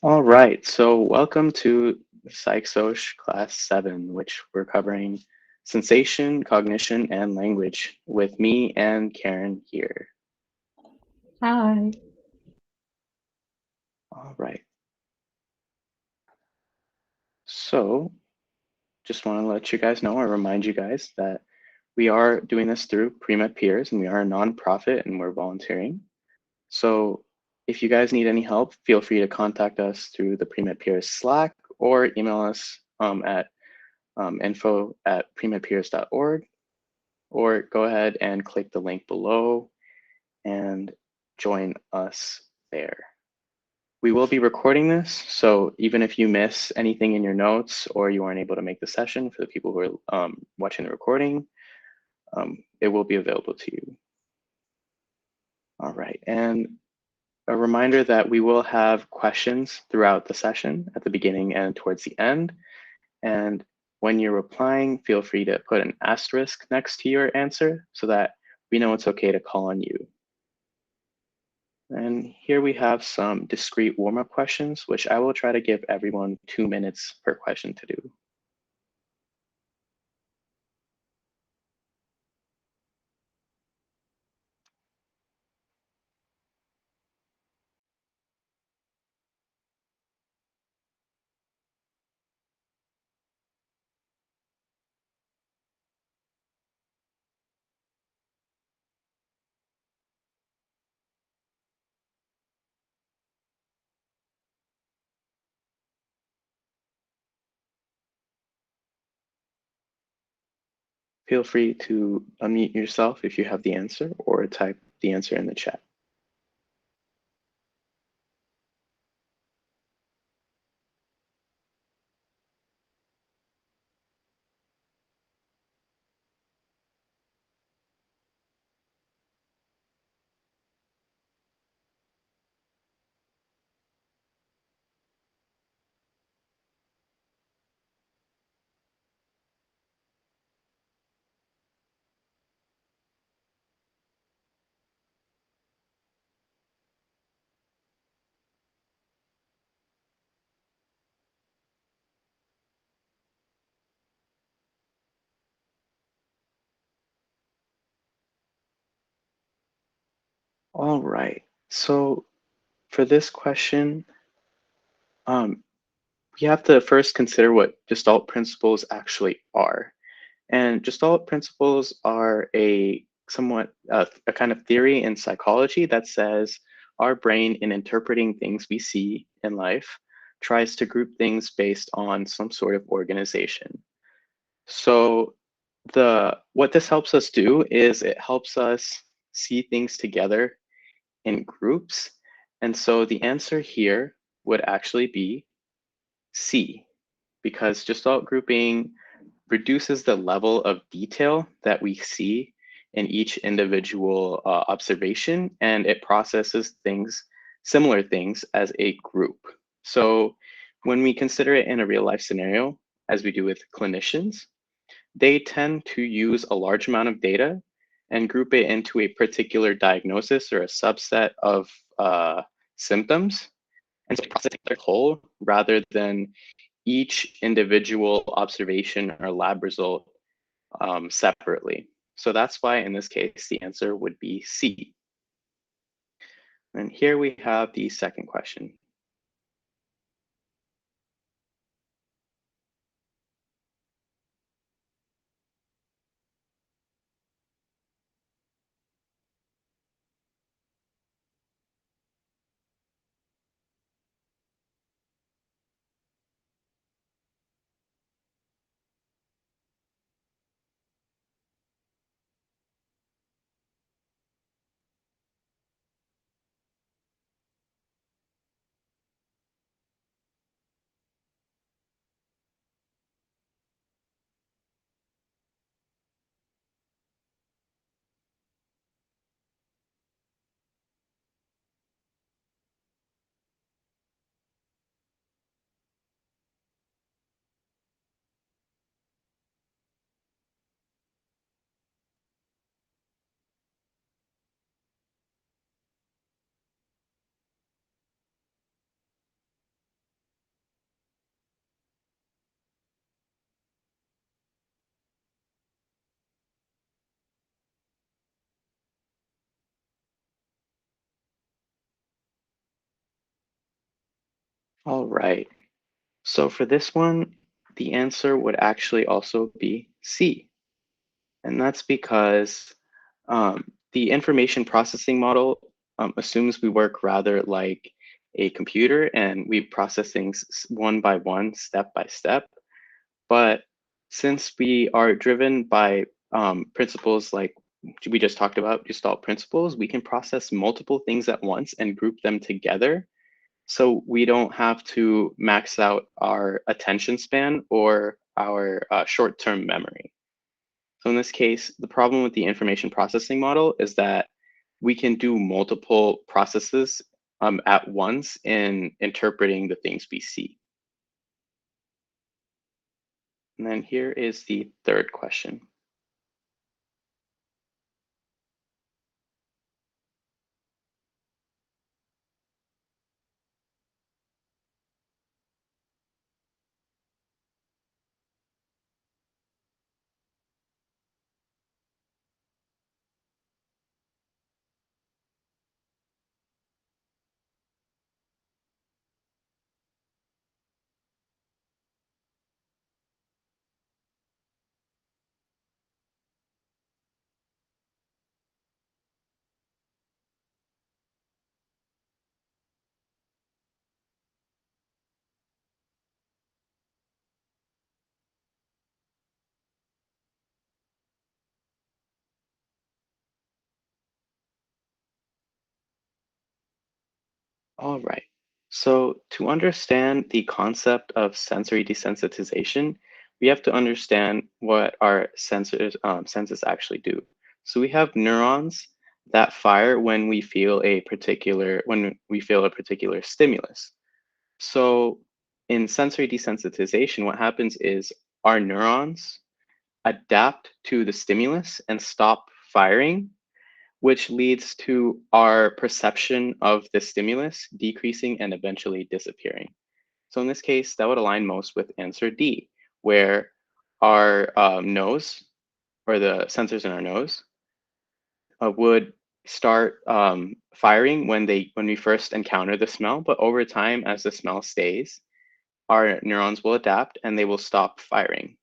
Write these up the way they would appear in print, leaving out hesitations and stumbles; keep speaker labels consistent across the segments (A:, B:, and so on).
A: All right, so welcome to PsychSoc Class 7, which we're covering sensation, cognition, and language with me and Karen here.
B: Hi.
A: All right, so just want to let you guys know or remind you guys that we are doing this through Pre-Med Peers and we are a nonprofit and we're volunteering. So if you guys need any help, feel free to contact us through the Pre-Med Peers Slack or email us at info@premedpeers.org, or go ahead and click the link below and join us there. We will be recording this, so even if you miss anything in your notes or you aren't able to make the session, for the people who are watching the recording, it will be available to you. All right, and a reminder that we will have questions throughout the session at the beginning and towards the end. And when you're replying, feel free to put an asterisk next to your answer so that we know it's okay to call on you. And here we have some discrete warm-up questions, which I will try to give everyone 2 minutes per question to do. Feel free to unmute yourself if you have the answer or type the answer in the chat. All right, so for this question, um, we have to first consider what Gestalt principles actually are. And Gestalt principles are a somewhat a kind of theory in psychology that says our brain, in interpreting things we see in life, tries to group things based on some sort of organization. So the what this helps us do is it helps us see things together in groups. And so the answer here would actually be C, because Gestalt grouping reduces the level of detail that we see in each individual observation, and it processes things, similar things, as a group. So when we consider it in a real life scenario, as we do with clinicians, they tend to use a large amount of data and group it into a particular diagnosis or a subset of symptoms, and so process it as a whole rather than each individual observation or lab result separately. So that's why in this case, the answer would be C. And here we have the second question. All right. So for this one, the answer would actually also be C. And that's because the information processing model assumes we work rather like a computer and we process things one by one, step by step. But since we are driven by principles like we just talked about, Gestalt principles, we can process multiple things at once and group them together. So we don't have to max out our attention span or our short-term memory. So in this case, the problem with the information processing model is that we can do multiple processes at once in interpreting the things we see. And then here is the third question. All right. So to understand the concept of sensory desensitization, we have to understand what our senses actually do. So we have neurons that fire when we feel a particular stimulus. So in sensory desensitization, what happens is our neurons adapt to the stimulus and stop firing, which leads to our perception of the stimulus decreasing and eventually disappearing. So in this case, that would align most with answer D, where our nose or the sensors in our nose would start firing when we first encounter the smell, but over time, as the smell stays, our neurons will adapt and they will stop firing.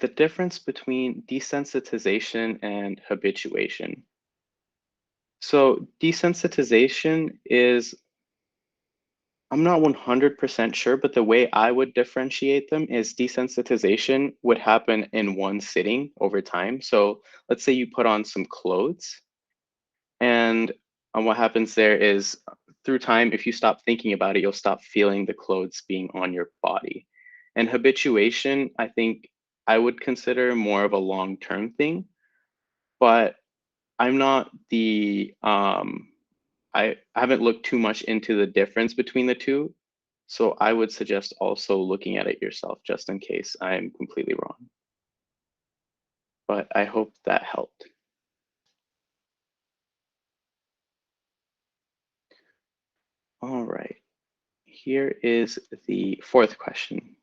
A: The difference between desensitization and habituation. So desensitization is, I'm not 100% sure, but the way I would differentiate them is desensitization would happen in one sitting over time. So let's say you put on some clothes, and what happens there is through time, if you stop thinking about it, you'll stop feeling the clothes being on your body. And habituation, I think I would consider more of a long-term thing, but I'm not the I haven't looked too much into the difference between the two, so I would suggest also looking at it yourself just in case I'm completely wrong. But I hope that helped. All right, here is the fourth question.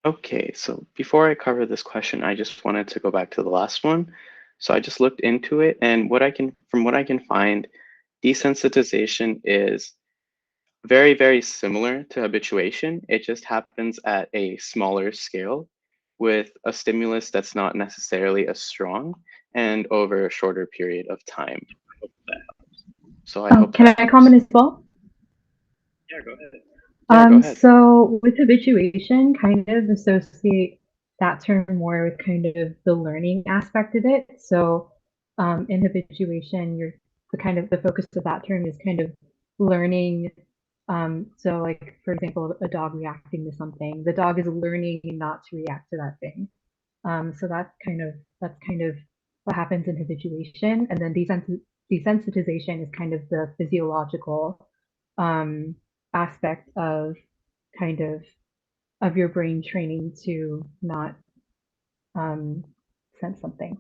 A: Okay, so before I cover this question, I just wanted to go back to the last one. So I just looked into it, and from what I can find, desensitization is very, very similar to habituation. It just happens at a smaller scale with a stimulus that's not necessarily as strong and over a shorter period of time. So I hope
B: Can
A: that
B: I comment
A: helps.
B: as well?
A: Yeah, go ahead. Yeah, go ahead.
B: So with habituation, kind of associate that term more with kind of the learning aspect of it. So in habituation, you're the focus of that term is kind of learning. So like for example, a dog reacting to something, the dog is learning not to react to that thing. So that's kind of what happens in habituation, and then desensitization is kind of the physiological um, aspect of kind of your brain training to not um, sense something.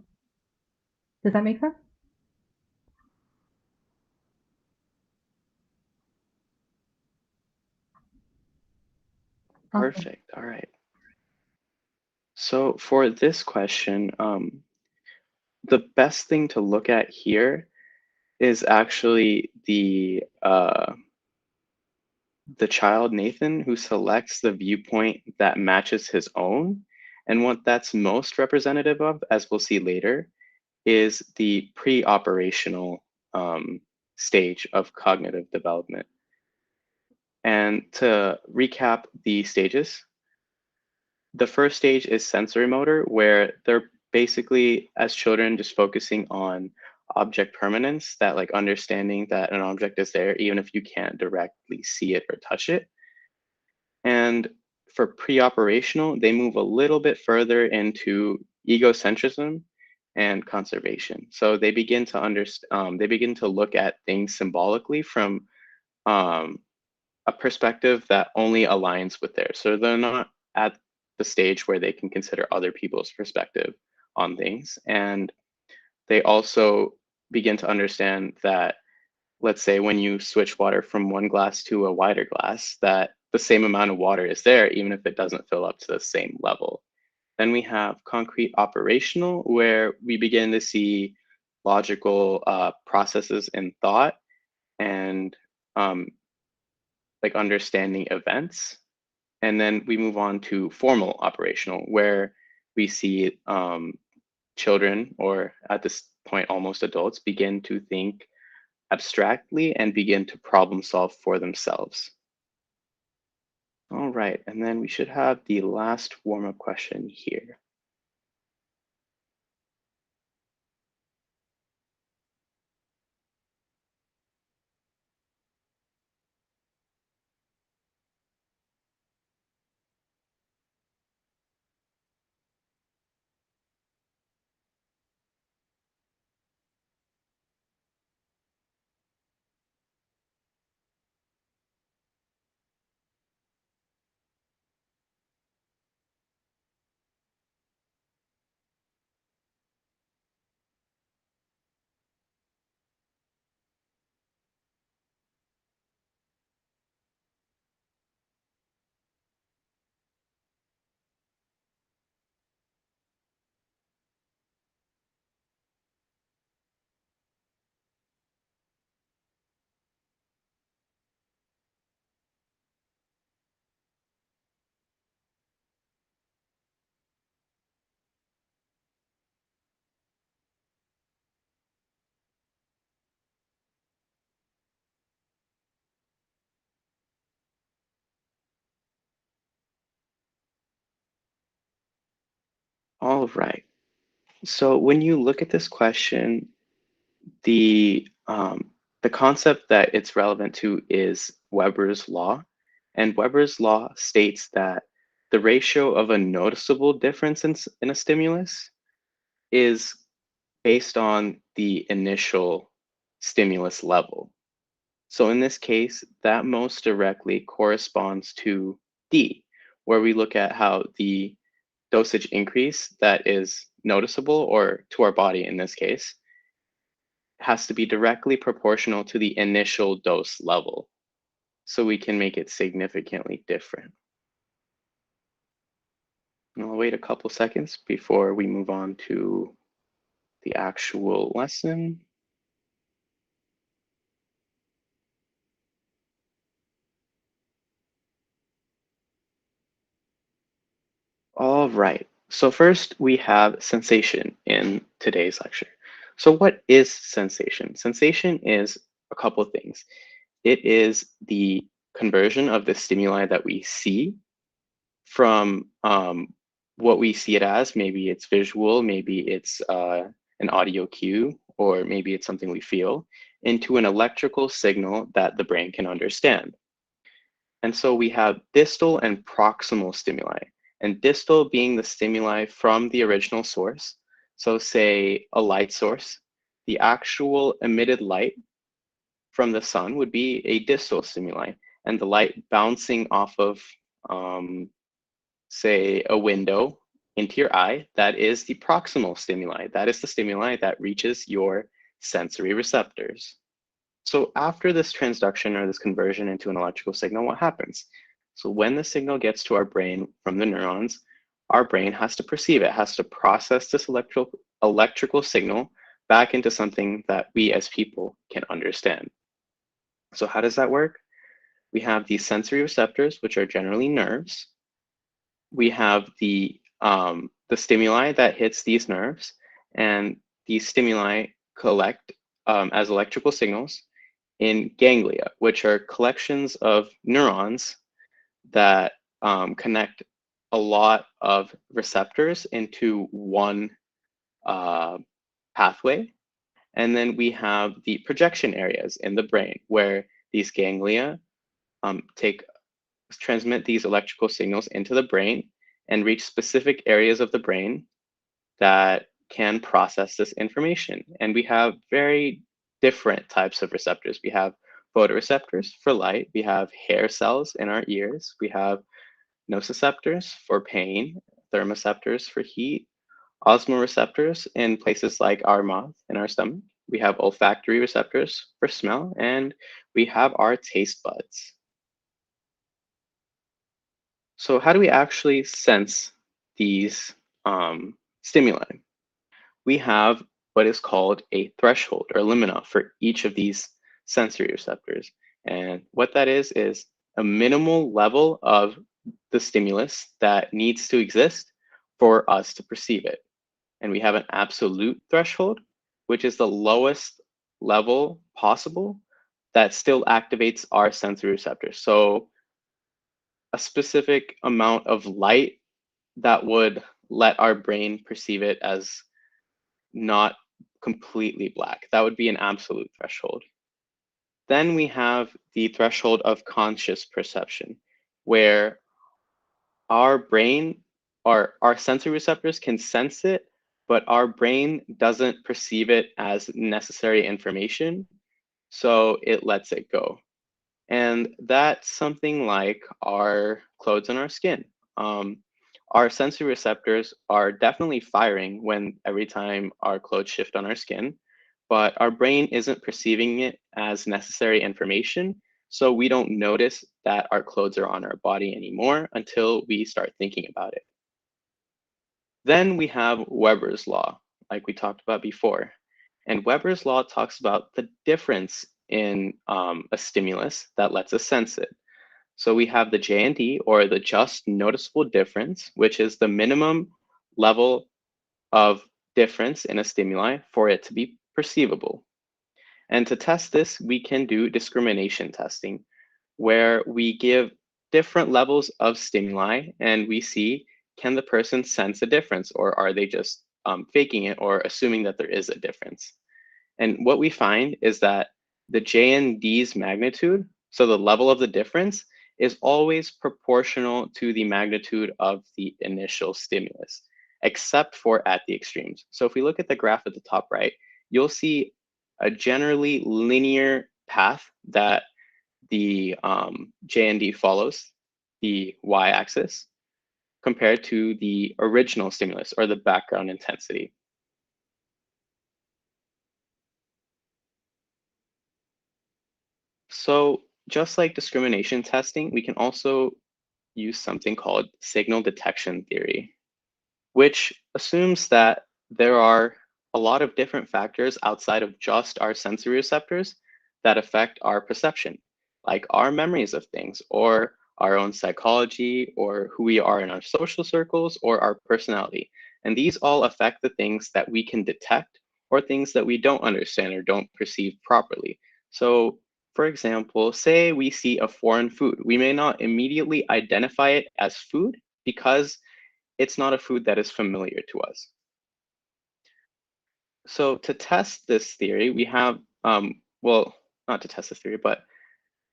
B: Does that make sense? Awesome.
A: Perfect. All right. So for this question, the best thing to look at here is actually the child Nathan who selects the viewpoint that matches his own. And what that's most representative of, as we'll see later, is the pre-operational um, stage of cognitive development. And to recap the stages, the first stage is sensory motor, where they're basically, as children, just focusing on object permanence, that like understanding that an object is there, even if you can't directly see it or touch it. And for pre-operational, they move a little bit further into egocentrism and conservation. So they begin to they begin to look at things symbolically from um, a perspective that only aligns with theirs. So they're not at the stage where they can consider other people's perspective on things. And they also begin to understand that, let's say, when you switch water from one glass to a wider glass, that the same amount of water is there, even if it doesn't fill up to the same level. Then we have concrete operational, where we begin to see logical processes in thought and um, like understanding events. And then we move on to formal operational, where we see children, or at this point, almost adults, begin to think abstractly and begin to problem solve for themselves. All right, and then we should have the last warm-up question here. All right, so when you look at this question, the concept that it's relevant to is Weber's law. And Weber's law states that the ratio of a noticeable difference in a stimulus is based on the initial stimulus level. So in this case, that most directly corresponds to D, where we look at how the dosage increase that is noticeable, or to our body in this case, has to be directly proportional to the initial dose level, so we can make it significantly different. And I'll wait a couple seconds before we move on to the actual lesson. All right. So first we have sensation in today's lecture. So what is sensation? Sensation is a couple of things. It is the conversion of the stimuli that we see from what we see it as. Maybe it's visual, maybe it's an audio cue, or maybe it's something we feel, into an electrical signal that the brain can understand. And so we have distal and proximal stimuli, and distal being the stimuli from the original source. So say a light source, the actual emitted light from the sun would be a distal stimuli, and the light bouncing off of, say, a window into your eye, that is the proximal stimuli. That is the stimuli that reaches your sensory receptors. So after this transduction or this conversion into an electrical signal, what happens? So when the signal gets to our brain from the neurons, our brain has to perceive it, has to process this electrical signal back into something that we as people can understand. So how does that work? We have these sensory receptors, which are generally nerves. We have the stimuli that hits these nerves, and these stimuli collect as electrical signals in ganglia, which are collections of neurons that connect a lot of receptors into one uh, pathway. And then we have the projection areas in the brain where these ganglia transmit these electrical signals into the brain and reach specific areas of the brain that can process this information. And we have very different types of receptors. We have photoreceptors for light. We have hair cells in our ears. We have nociceptors for pain, thermoceptors for heat, osmoreceptors in places like our mouth and our stomach. We have olfactory receptors for smell, and we have our taste buds. So how do we actually sense these stimuli? We have what is called a threshold or limina for each of these sensory receptors. And what that is a minimal level of the stimulus that needs to exist for us to perceive it. And we have an absolute threshold, which is the lowest level possible that still activates our sensory receptors. So a specific amount of light that would let our brain perceive it as not completely black. That would be an absolute threshold. Then we have the threshold of conscious perception, where our brain, our sensory receptors can sense it, but our brain doesn't perceive it as necessary information, so it lets it go. And that's something like our clothes on our skin. Our sensory receptors are definitely firing when every time our clothes shift on our skin, but our brain isn't perceiving it as necessary information. So we don't notice that our clothes are on our body anymore until we start thinking about it. Then we have Weber's law, like we talked about before. And Weber's law talks about the difference in a stimulus that lets us sense it. So we have the J&D, or the just noticeable difference, which is the minimum level of difference in a stimuli for it to be perceivable. And to test this, we can do discrimination testing, where we give different levels of stimuli and we see, can the person sense a difference, or are they just faking it or assuming that there is a difference? And what we find is that the JND's magnitude, so the level of the difference, is always proportional to the magnitude of the initial stimulus, except for at the extremes. So if we look at the graph at the top right, you'll see a generally linear path that the JND follows, the y-axis, compared to the original stimulus or the background intensity. So just like discrimination testing, we can also use something called signal detection theory. which assumes that there are a lot of different factors outside of just our sensory receptors that affect our perception, like our memories of things, or our own psychology, or who we are in our social circles, or our personality. And these all affect the things that we can detect or things that we don't understand or don't perceive properly. So, for example, say we see a foreign food. We may not immediately identify it as food because it's not a food that is familiar to us. So to test this theory, we have, well, not to test this theory, but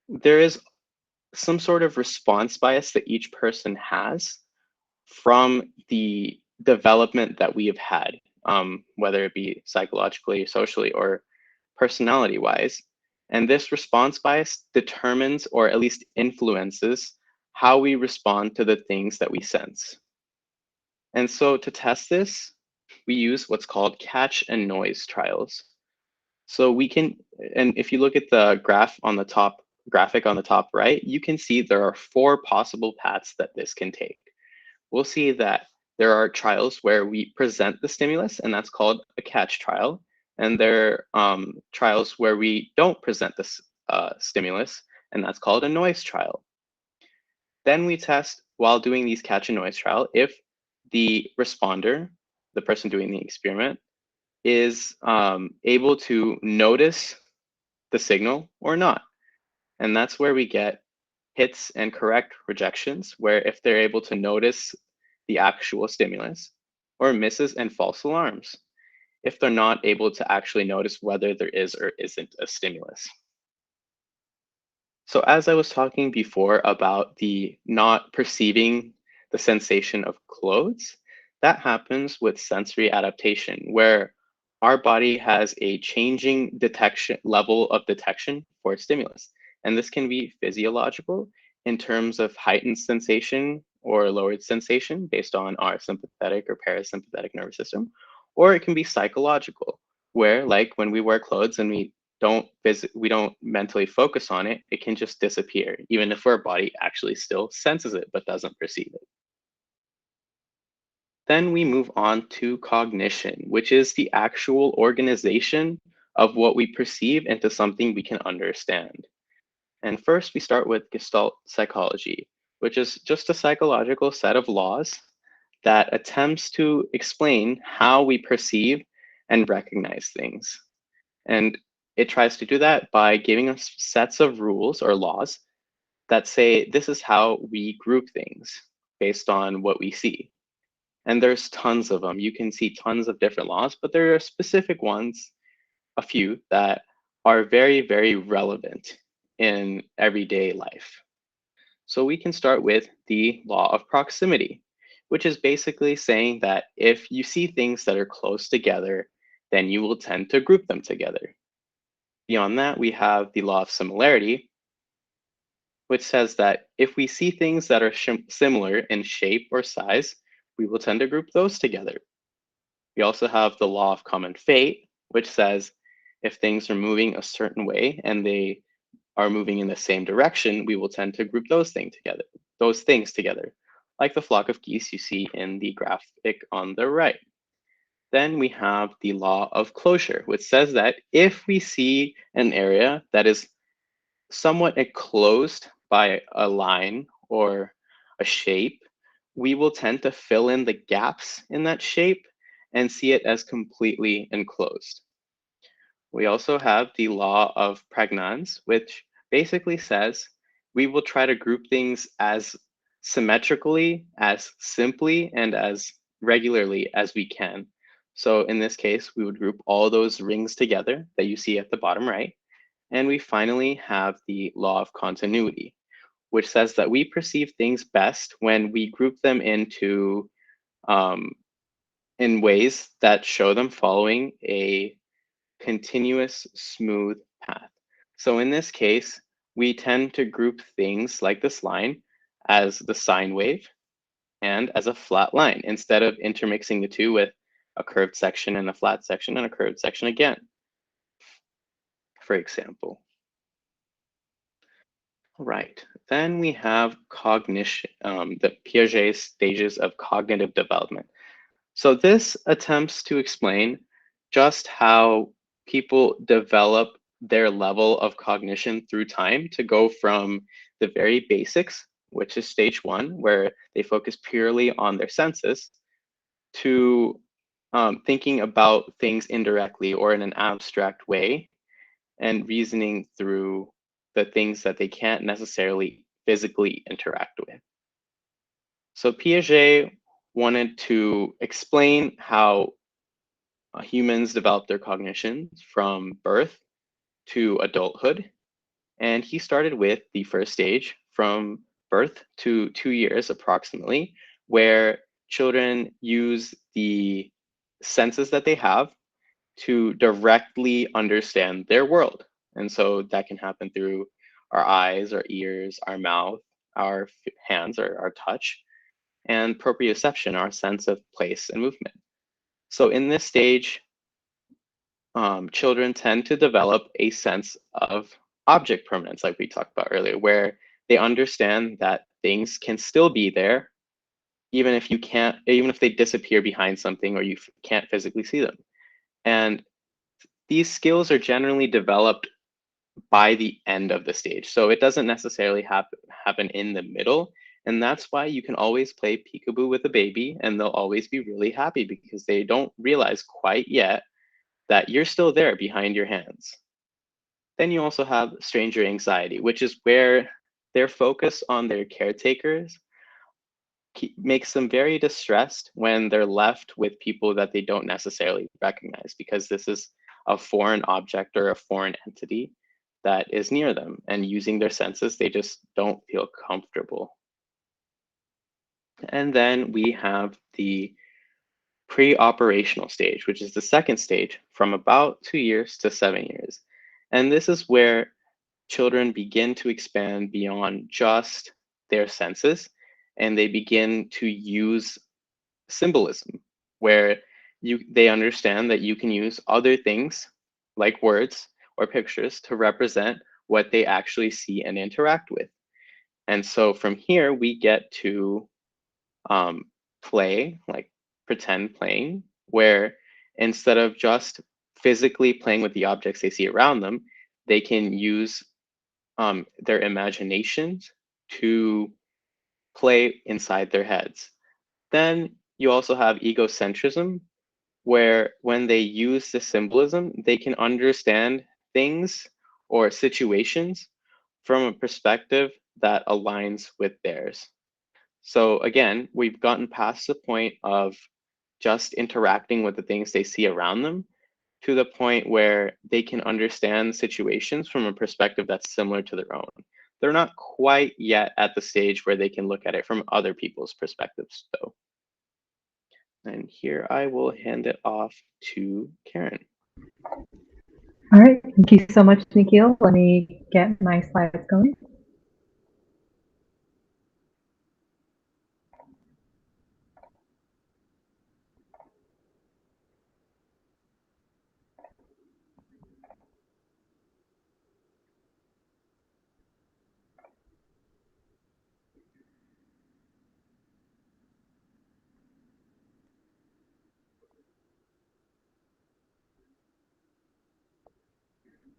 A: there is some sort of response bias that each person has from the development that we have had, whether it be psychologically, socially, or personality wise. And this response bias determines or at least influences how we respond to the things that we sense. And so to test this, we use what's called catch and noise trials. So we can, and if you look at the graphic on the top right, you can see there are four possible paths that this can take. We'll see that there are trials where we present the stimulus, and that's called a catch trial. And there are trials where we don't present this stimulus, and that's called a noise trial. Then we test while doing these catch and noise trial if the responder, the person doing the experiment, is able to notice the signal or not. And that's where we get hits and correct rejections, where if they're able to notice the actual stimulus, or misses and false alarms, if they're not able to actually notice whether there is or isn't a stimulus. So as I was talking before about the not perceiving the sensation of clothes, that happens with sensory adaptation, where our body has a changing detection level of detection for stimulus. And this can be physiological in terms of heightened sensation or lowered sensation based on our sympathetic or parasympathetic nervous system, or it can be psychological, where like when we wear clothes and we don't mentally focus on it, it can just disappear, even if our body actually still senses it but doesn't perceive it. Then we move on to cognition, which is the actual organization of what we perceive into something we can understand. And first, we start with Gestalt psychology, which is just a psychological set of laws that attempts to explain how we perceive and recognize things. And it tries to do that by giving us sets of rules or laws that say this is how we group things based on what we see. And there's tons of them. You can see tons of different laws, but there are specific ones, a few, that are very, very relevant in everyday life. So we can start with the law of proximity, which is basically saying that if you see things that are close together, then you will tend to group them together. Beyond that, we have the law of similarity, which says that if we see things that are similar in shape or size, we will tend to group those together. We also have the law of common fate, which says if things are moving a certain way and they are moving in the same direction, we will tend to group those things together, like the flock of geese you see in the graphic on the right. Then we have the law of closure, which says that if we see an area that is somewhat enclosed by a line or a shape, we will tend to fill in the gaps in that shape and see it as completely enclosed. We also have the law of pragnans, which basically says we will try to group things as symmetrically, as simply, and as regularly as we can. So in this case, we would group all those rings together that you see at the bottom right. And we finally have the law of continuity, which says that we perceive things best when we group them into um, in ways that show them following a continuous, smooth path. So in this case, we tend to group things like this line as the sine wave and as a flat line instead of intermixing the two with a curved section and a flat section and a curved section again, for example. Right. Then we have cognition, the Piaget's stages of cognitive development. So this attempts to explain just how people develop their level of cognition through time to go from the very basics, which is stage one, where they focus purely on their senses, to thinking about things indirectly or in an abstract way and reasoning through the things that they can't necessarily physically interact with. So Piaget wanted to explain how humans develop their cognition from birth to adulthood. And he started with the first stage from birth to 2 years approximately, where children use the senses that they have to directly understand their world. And so that can happen through our eyes, our ears, our mouth, our hands, our touch, and proprioception, our sense of place and movement. So in this stage, children tend to develop a sense of object permanence, like we talked about earlier, where they understand that things can still be there, even if they disappear behind something or you can't physically see them. And these skills are generally developed by the end of the stage. So it doesn't necessarily happen in the middle. And that's why you can always play peekaboo with a baby and they'll always be really happy because they don't realize quite yet that you're still there behind your hands. Then you also have stranger anxiety, which is where their focus on their caretakers makes them very distressed when they're left with people that they don't necessarily recognize because this is a foreign object or a foreign entity that is near them, and using their senses, they just don't feel comfortable. And then we have the pre-operational stage, which is the second stage from about 2 years to 7 years. And this is where children begin to expand beyond just their senses and they begin to use symbolism, where they understand that you can use other things like words or pictures to represent what they actually see and interact with. And so from here, we get to um, play, like pretend playing, where instead of just physically playing with the objects they see around them, they can use their imaginations to play inside their heads. Then you also have egocentrism, where when they use the symbolism, they can understand things or situations from a perspective that aligns with theirs. So again, we've gotten past the point of just interacting with the things they see around them to the point where they can understand situations from a perspective that's similar to their own. They're not quite yet at the stage where they can look at it from other people's perspectives, though. And here I will hand it off to Karen.
B: All right, thank you so much, Nikhil. Let me get my slides going.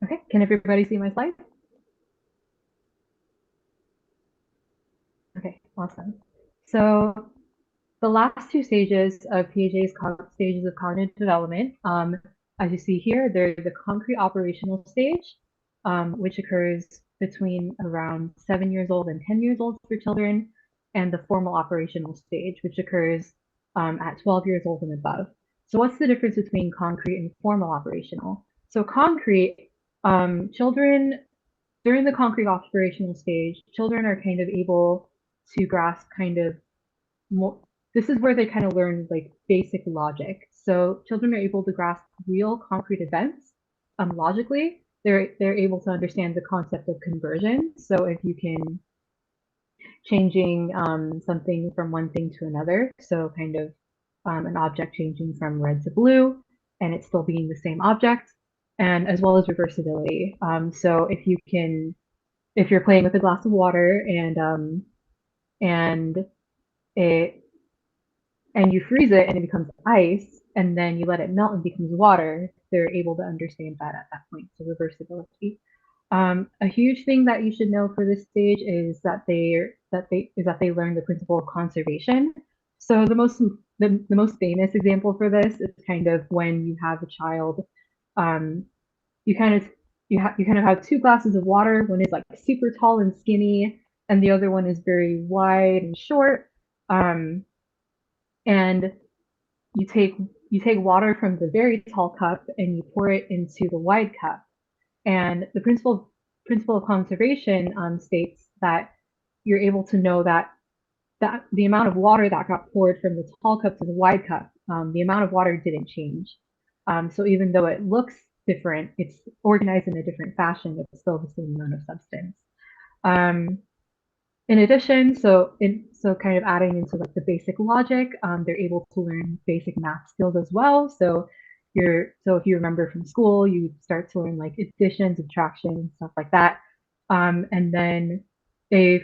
B: Okay, can everybody see my slides? Okay, awesome. So the last two stages of Piaget's stages of cognitive development, as you see here, they're the concrete operational stage, which occurs between around 7 years old and 10 years old for children, and the formal operational stage, which occurs at 12 years old and above. So what's the difference between concrete and formal operational? So concrete, children, during the concrete operational stage, children are kind of able to grasp kind of more, this is where they kind of learn like basic logic. So children are able to grasp real concrete events logically. They're able to understand the concept of conversion. So if you can changing something from one thing to another, so kind of an object changing from red to blue, and it's still being the same object, and as well as reversibility. So if you're playing with a glass of water and it and you freeze it and it becomes ice, and then you let it melt and becomes water, they're able to understand that at that point. So reversibility. A huge thing that you should know for this stage is that they learn the principle of conservation. So the most famous example for this is kind of when you have a child, um, you kind of you kind of have two glasses of water. One is like super tall and skinny, and the other one is very wide and short. Um, and you take water from the very tall cup and you pour it into the wide cup. And the principle of conservation states that you're able to know that the amount of water that got poured from the tall cup to the wide cup, the amount of water didn't change. So even though it looks different, it's organized in a different fashion. It's still the same amount of substance. Um, in addition, so kind of adding into like the basic logic, they're able to learn basic math skills as well. So if you remember from school, you start to learn like addition, subtraction, stuff like that. And then they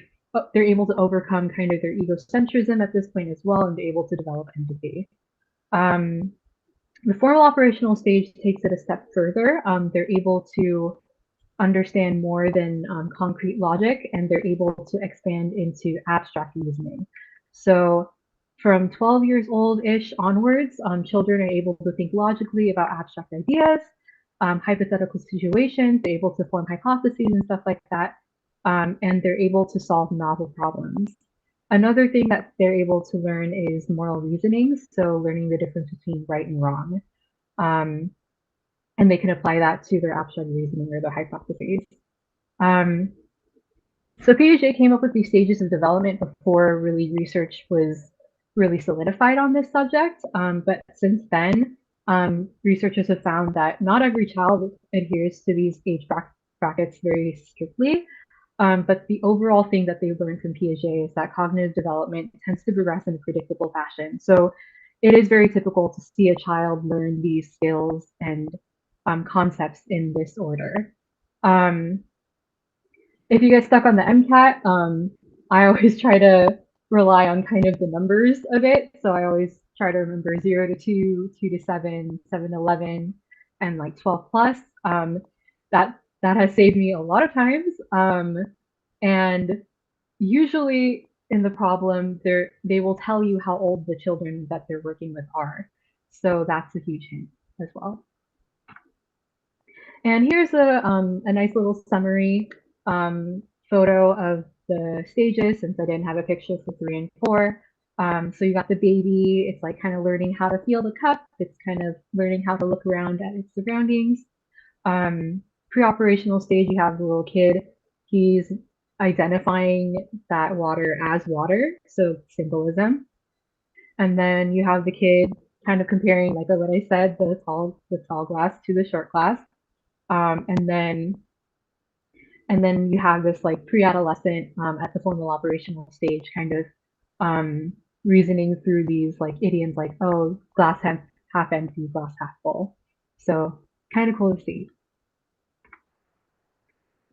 B: they're able to overcome kind of their egocentrism at this point as well, and be able to develop empathy. Um, the formal operational stage takes it a step further. They're able to understand more than concrete logic, and they're able to expand into abstract reasoning. So from 12 years old-ish onwards, children are able to think logically about abstract ideas, hypothetical situations, they're able to form hypotheses and stuff like that, and they're able to solve novel problems. Another thing that they're able to learn is moral reasoning, so learning the difference between right and wrong. Um, and they can apply that to their abstract reasoning or their hypotheses. Um, so Piaget came up with these stages of development before really research was really solidified on this subject. But since then, researchers have found that not every child adheres to these age brackets very strictly. But the overall thing that they've learned from Piaget is that cognitive development tends to progress in a predictable fashion. So it is very typical to see a child learn these skills and concepts in this order. Um, if you get stuck on the MCAT, I always try to rely on kind of the numbers of it. So I always try to remember 0 to 2, 2 to 7, 7 to 11, and like 12 plus. That has saved me a lot of times. And usually in the problem, they will tell you how old the children that they're working with are. So that's a huge hint as well. And here's a nice little summary photo of the stages, since I didn't have a picture for 3 and 4. So you got the baby, it's like kind of learning how to feel the cup, it's kind of learning how to look around at its surroundings. Pre-operational stage, you have the little kid, he's identifying that water as water, so symbolism. And then you have the kid kind of comparing, like what I said, the tall glass to the short glass. Um, and then and then you have this like pre-adolescent at the formal operational stage kind of um, reasoning through these like idioms like, oh, glass half empty, glass half full. So kind of cool to see.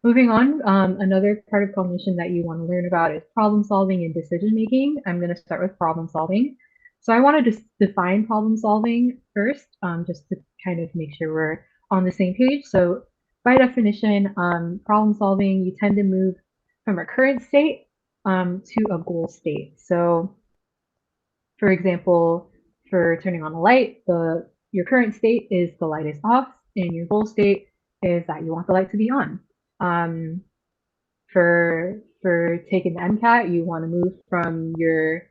B: Moving on, another part of cognition that you want to learn about is problem solving and decision making. I'm going to start with problem solving. So I want to just define problem solving first, just to kind of make sure we're on the same page. So by definition, problem solving, you tend to move from a current state to a goal state. So for example, for turning on a light, your current state is the light is off, and your goal state is that you want the light to be on. Um, for taking the MCAT, you want to move from your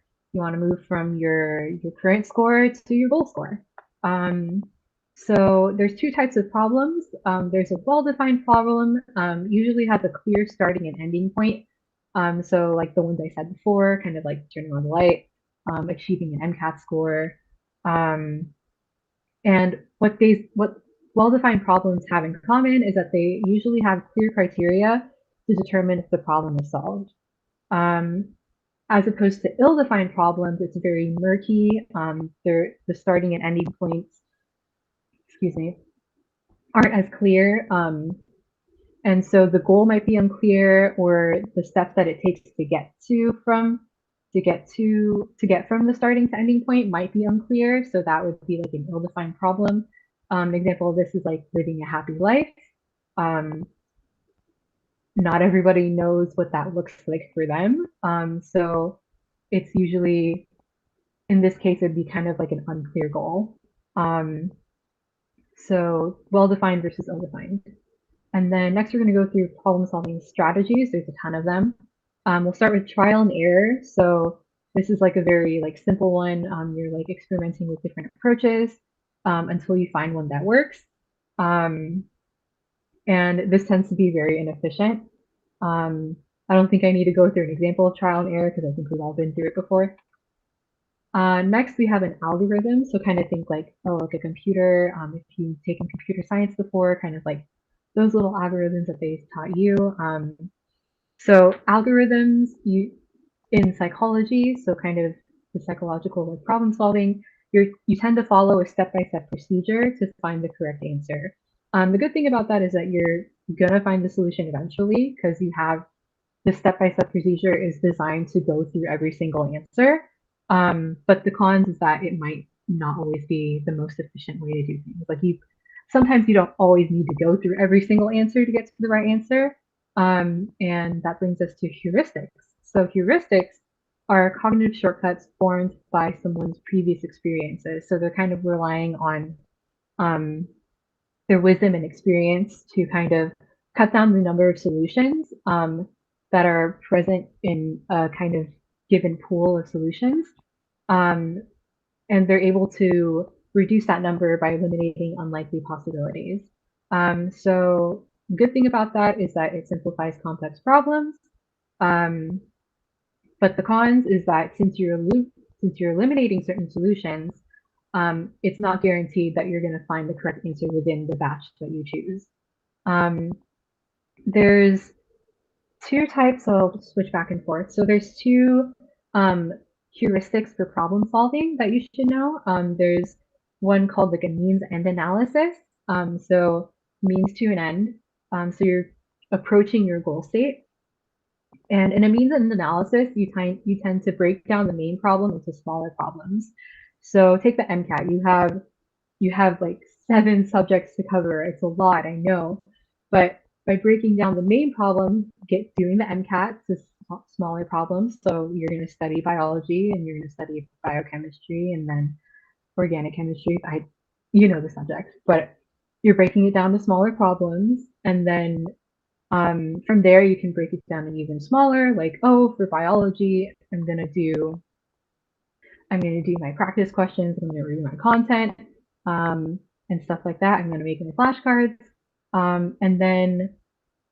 B: current score to your goal score. So there's two types of problems. There's a well-defined problem, usually has a clear starting and ending point. So like the ones I said before, kind of like turning on the light, achieving an MCAT score. Um, and what well-defined problems have in common is that they usually have clear criteria to determine if the problem is solved. Um, as opposed to ill-defined problems, it's very murky. The starting and ending points, excuse me, aren't as clear. And so the goal might be unclear, or the steps that it takes to to get from the starting to ending point might be unclear. So that would be like an ill-defined problem. An example of this is like living a happy life. Um, Not everybody knows what that looks like for them. So it's usually, in this case, it'd be kind of like an unclear goal. Um, so well-defined versus ill-defined. And then next we're going to go through problem-solving strategies. There's a ton of them. We'll start with trial and error. So this is like a very like simple one. You're like experimenting with different approaches until you find one that works. Um, and this tends to be very inefficient. I don't think I need to go through an example of trial and error because I think we've all been through it before. Next, we have an algorithm. So kind of think like, oh, like a computer. If you've taken computer science before, kind of like those little algorithms that they taught you. So algorithms in psychology, so kind of the psychological like problem solving, you tend to follow a step-by-step procedure to find the correct answer. The good thing about that is that you're gonna find the solution eventually because you have the step-by-step procedure is designed to go through every single answer. But the cons is that it might not always be the most efficient way to do things. Like sometimes you don't always need to go through every single answer to get to the right answer. And that brings us to heuristics. So heuristics are cognitive shortcuts formed by someone's previous experiences. So they're kind of relying on um, their wisdom and experience to kind of cut down the number of solutions that are present in a kind of given pool of solutions. Um, and they're able to reduce that number by eliminating unlikely possibilities. So good thing about that is that it simplifies complex problems. Um, but the cons is that since you're eliminating certain solutions, it's not guaranteed that you're going to find the correct answer within the batch that you choose. Um, there's two types, so I'll switch back and forth. So there's two um, heuristics for problem solving that you should know. There's one called like a means end analysis. So means to an end. So you're approaching your goal state. And in a means end analysis, you tend to break down the main problem into smaller problems. So take the MCAT. You have like 7 subjects to cover. It's a lot, I know. But by breaking down the main problem, doing the MCAT to smaller problems. So you're going to study biology and you're going to study biochemistry and then organic chemistry. You know the subject, but you're breaking it down to smaller problems. And then from there, you can break it down to even smaller, like, oh, for biology, I'm going to do my practice questions. I'm going to read my content and stuff like that. I'm going to make my flashcards. And then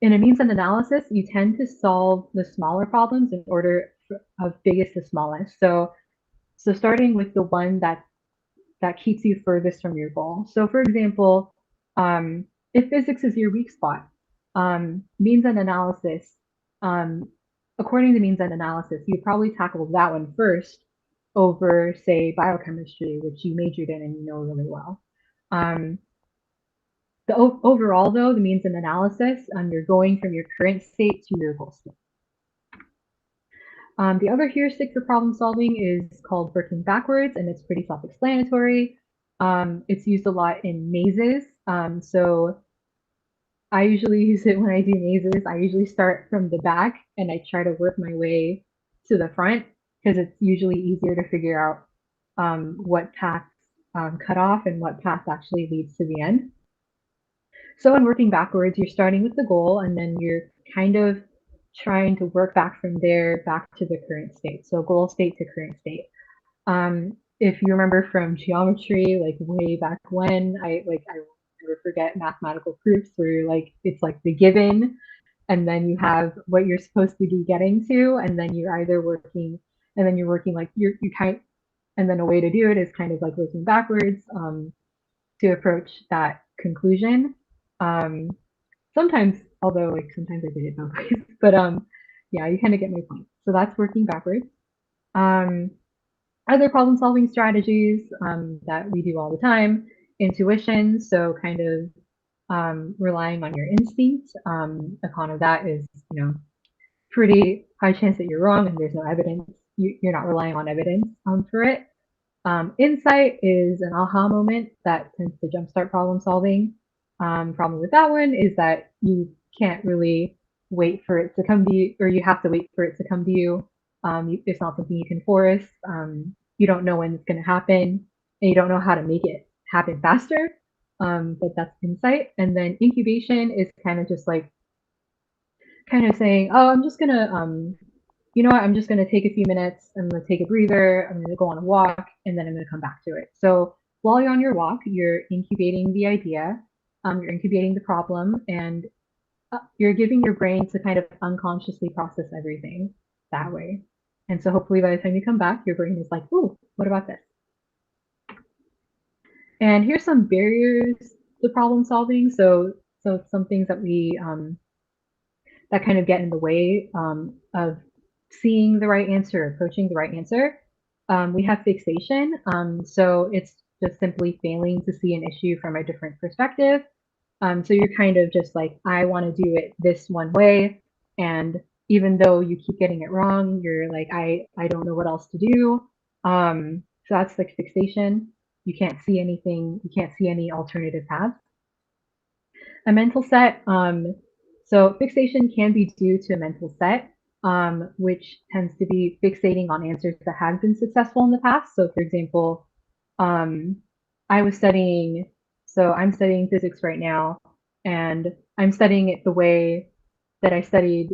B: in a means end analysis, you tend to solve the smaller problems in order of biggest to smallest. So starting with the one that keeps you furthest from your goal. So for example, if physics is your weak spot, means end analysis, according to means end analysis, you probably tackle that one first over, say, biochemistry, which you majored in and you know really well. Overall, though, the means end analysis, you're going from your current state to your goal state. The other heuristic for problem solving is called working backwards, and it's pretty self-explanatory. It's used a lot in mazes. So I usually use it when I do mazes. I usually start from the back and I try to work my way to the front because it's usually easier to figure out what paths cut off and what path actually leads to the end. So in working backwards, you're starting with the goal and then you're kind of trying to work back from there back to the current state. So goal state to current state. If you remember from geometry, like way back when, I never forget mathematical proofs where like it's like the given, and then you have what you're supposed to be getting to, and then you're either working, and then you're working like you kind, and then a way to do it is kind of like working backwards to approach that conclusion. Um, Sometimes, although like sometimes I did it both ways, but yeah, you kind of get my point. So that's working backwards. Um, Other problem solving strategies that we do all the time, intuition, so kind of relying on your instinct. A con of that is, pretty high chance that you're wrong and there's no evidence. you're not relying on evidence for it. Insight is an aha moment that tends to jumpstart problem solving. Problem with that one is that you can't really wait for it to come to you, or you have to wait for it to come to you. It's not something you can force. You don't know when it's going to happen, and you don't know how to make it happen faster. But that's insight. And then incubation is kind of just like kind of saying, oh, I'm just gonna you know what, I'm just gonna take a few minutes, I'm gonna take a breather, I'm gonna go on a walk, and then I'm gonna come back to it. So while you're on your walk, you're incubating the idea, you're incubating the problem, and you're giving your brain to kind of unconsciously process everything that way. And so hopefully by the time you come back, your brain is like, ooh, what about this? And here's some barriers to problem solving. So some things that we that kind of get in the way of seeing the right answer, approaching the right answer. We have fixation. So it's just simply failing to see an issue from a different perspective. So you're kind of just like, I want to do it this one way. And even though you keep getting it wrong, you're like, I don't know what else to do. So that's like fixation. You can't see anything, you can't see any alternative paths. A mental set. So fixation can be due to a mental set, which tends to be fixating on answers that have been successful in the past. So for example, um, I was studying, so I'm studying physics right now, and I'm studying it the way that I studied.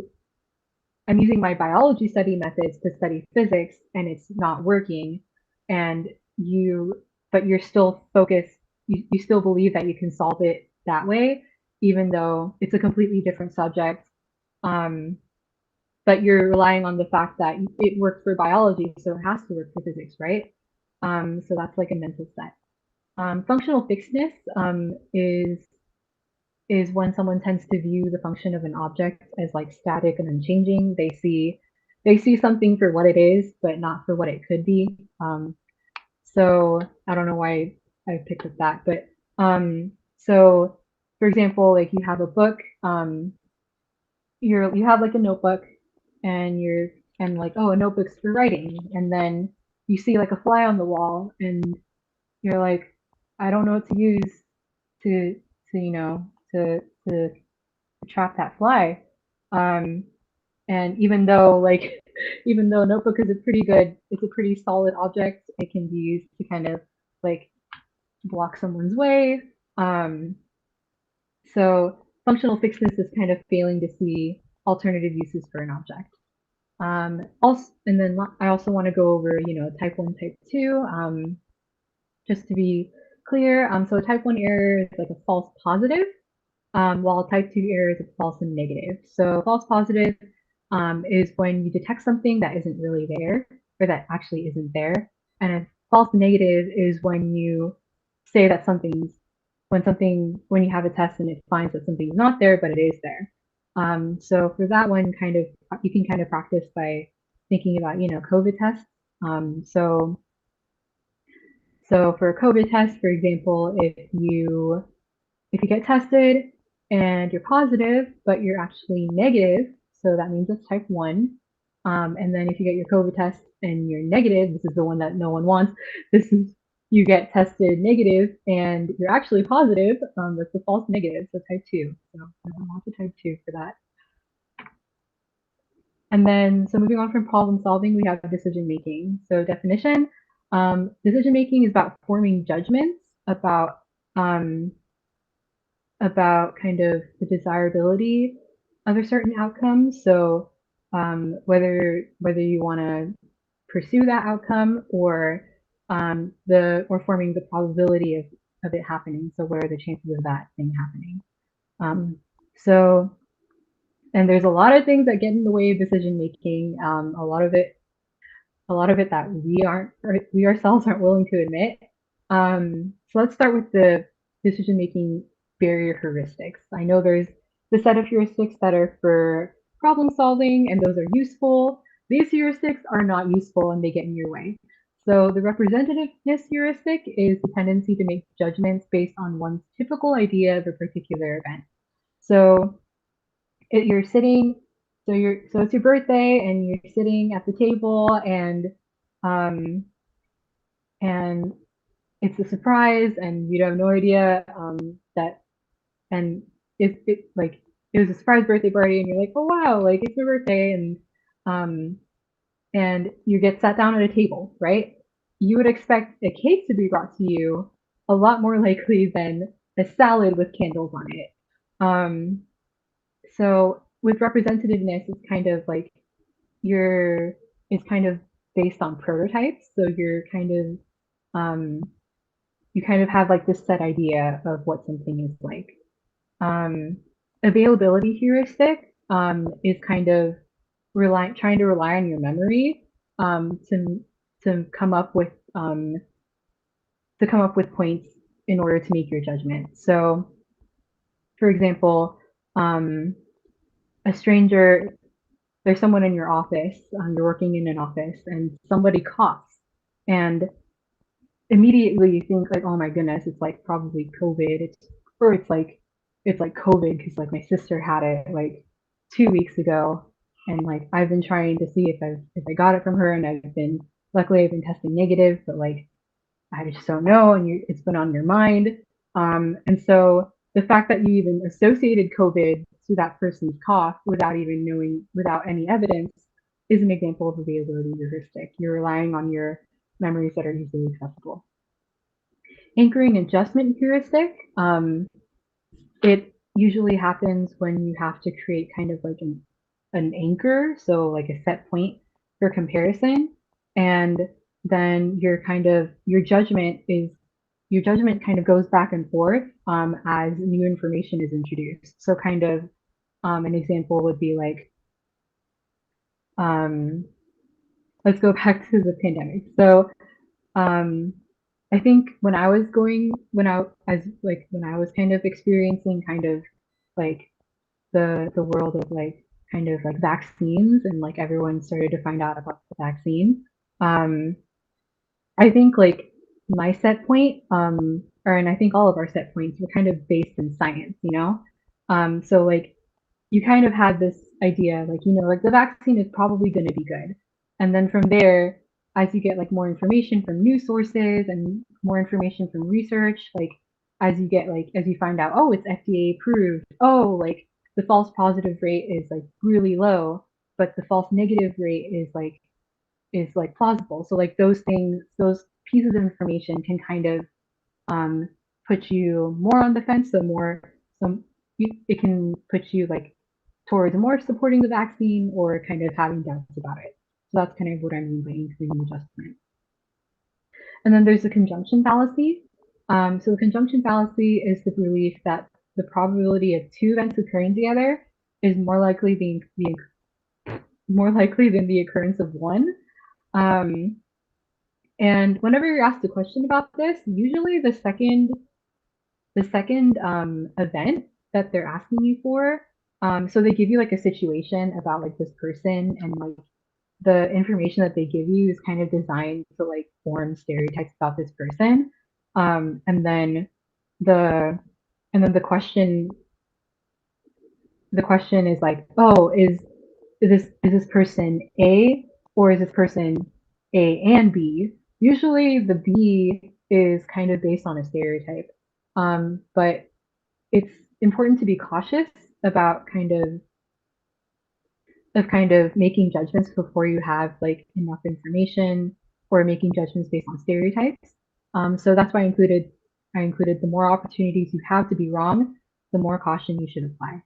B: I'm using my biology study methods to study physics, and it's not working. And you, but you're still focused, you still believe that you can solve it that way, even though it's a completely different subject. Um, but you're relying on the fact that it worked for biology, so it has to work for physics, right? So that's like a mental set. Functional fixedness is when someone tends to view the function of an object as like static and unchanging. They see something for what it is, but not for what it could be. So I don't know why I picked up that, but so for example, like you have a book, you have like a notebook, and like, oh, a notebook's for writing, and then you see like a fly on the wall, and you're like, I don't know what to use to to you know to trap that fly. Um, and even though like even though a notebook is it's a pretty solid object, it can be used to kind of like block someone's way. Um, so functional fixedness is kind of failing to see alternative uses for an object. Also, and then I also want to go over, type 1, type 2, just to be clear. So a type 1 error is like a false positive, while type 2 error is a false and negative. So false positive is when you detect something that isn't really there, or that actually isn't there. And a false negative is when you say that when you have a test and it finds that something's not there, but it is there. So for that one, you can kind of practice by thinking about, COVID tests. So for a COVID test, for example, if you get tested and you're positive, but you're actually negative, so that means it's type 1. And then if you get your COVID test and you're negative, this is the one that no one wants. This is You get tested negative and you're actually positive. That's a false negative, so type 2. So no one wants a type 2 for that. And then, so moving on from problem solving, we have decision making. So definition, decision making is about forming judgments um, about kind of the desirability of a certain outcome. So whether you want to pursue that outcome, or forming the probability of it happening. So what are the chances of that thing happening? So and there's a lot of things that get in the way of decision making. A lot of it that we ourselves aren't willing to admit. So let's start with the decision making barrier heuristics. I know there's the set of heuristics that are for problem solving, and those are useful. These heuristics are not useful and they get in your way. So the representativeness heuristic is the tendency to make judgments based on one's typical idea of a particular event. So you're sitting So it's your birthday and you're sitting at the table um and it's a surprise and you have no idea that and it like it was a surprise birthday party and you're like, oh wow, like it's your birthday um and you get sat down at a table, right? You would expect a cake to be brought to you a lot more likely than a salad with candles on it. Um, so with representativeness, it's kind of like you're it's kind of based on prototypes. So um, you kind of have like this set idea of what something is like. Um, Availability heuristic is kind of trying to rely on your memory um, to to come up with um, to come up with points in order to make your judgment. So, for example, um, a stranger, there's someone in your office, you're working in an office, and somebody coughs, and immediately you think like, oh my goodness, it's like probably COVID. It's like COVID because like my sister had it like 2 weeks ago, and like I've been trying to see if I got it from her, and I've been testing negative, but like I just don't know, and it's been on your mind, and so the fact that you even associated COVID to that person's cough without even knowing, without any evidence, is an example of availability heuristic. You're relying on your memories that are easily accessible. Anchoring adjustment heuristic, it usually happens when you have to create kind of like an anchor, so like a set point for comparison, and then your judgment kind of goes back and forth as new information is introduced. So kind of an example would be like um, let's go back to the pandemic. So um, I think when I was kind of experiencing kind of like the world of like kind of like vaccines and like everyone started to find out about the vaccine. Um, I think like my set point, or and I think all of our set points were kind of based in science, you know? So like you kind of had this idea, like, you know, like the vaccine is probably going to be good. And then from there, as you get like more information from news sources and more information from research, like as you find out, oh, it's FDA approved. Oh, like the false positive rate is like really low, but the false negative rate is like plausible. So like those pieces of information can kind of um, put you more on the fence. Some it can put you like towards more supporting the vaccine or kind of having doubts about it. So that's kind of what I mean by increasing adjustment. And then there's the conjunction fallacy. So the conjunction fallacy is the belief that the probability of two events occurring together is more likely than the occurrence of one. Um, and whenever you're asked a question about this, usually the second event that they're asking you for, so they give you like a situation about like this person and like the information that they give you is kind of designed to like form stereotypes about this person. And then the and then the question is like, oh, is this person A or is this person A and B? Usually the B is kind of based on a stereotype. But it's important to be cautious about kind of making judgments before you have like enough information or making judgments based on stereotypes. So that's why I included the more opportunities you have to be wrong, the more caution you should apply.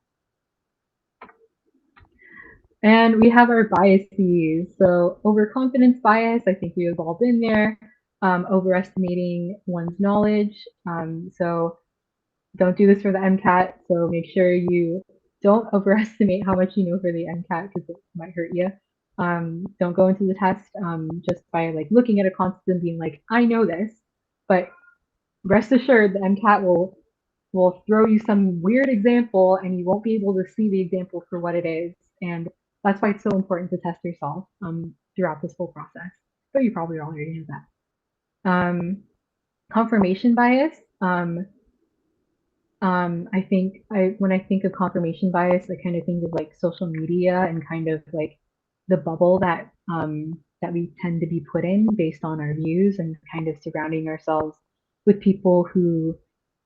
B: And we have our biases. So overconfidence bias, I think we have all been there. Overestimating one's knowledge. So don't do this for the MCAT. So make sure you don't overestimate how much you know for the MCAT because it might hurt you. Don't go into the test just by like looking at a concept and being like, I know this. But rest assured, the MCAT will throw you some weird example and you won't be able to see the example for what it is. And that's why it's so important to test yourself throughout this whole process. But you probably already know that. Confirmation bias. I think when I think of confirmation bias, I kind of think of like social media and kind of like the bubble that we tend to be put in based on our views and kind of surrounding ourselves with people who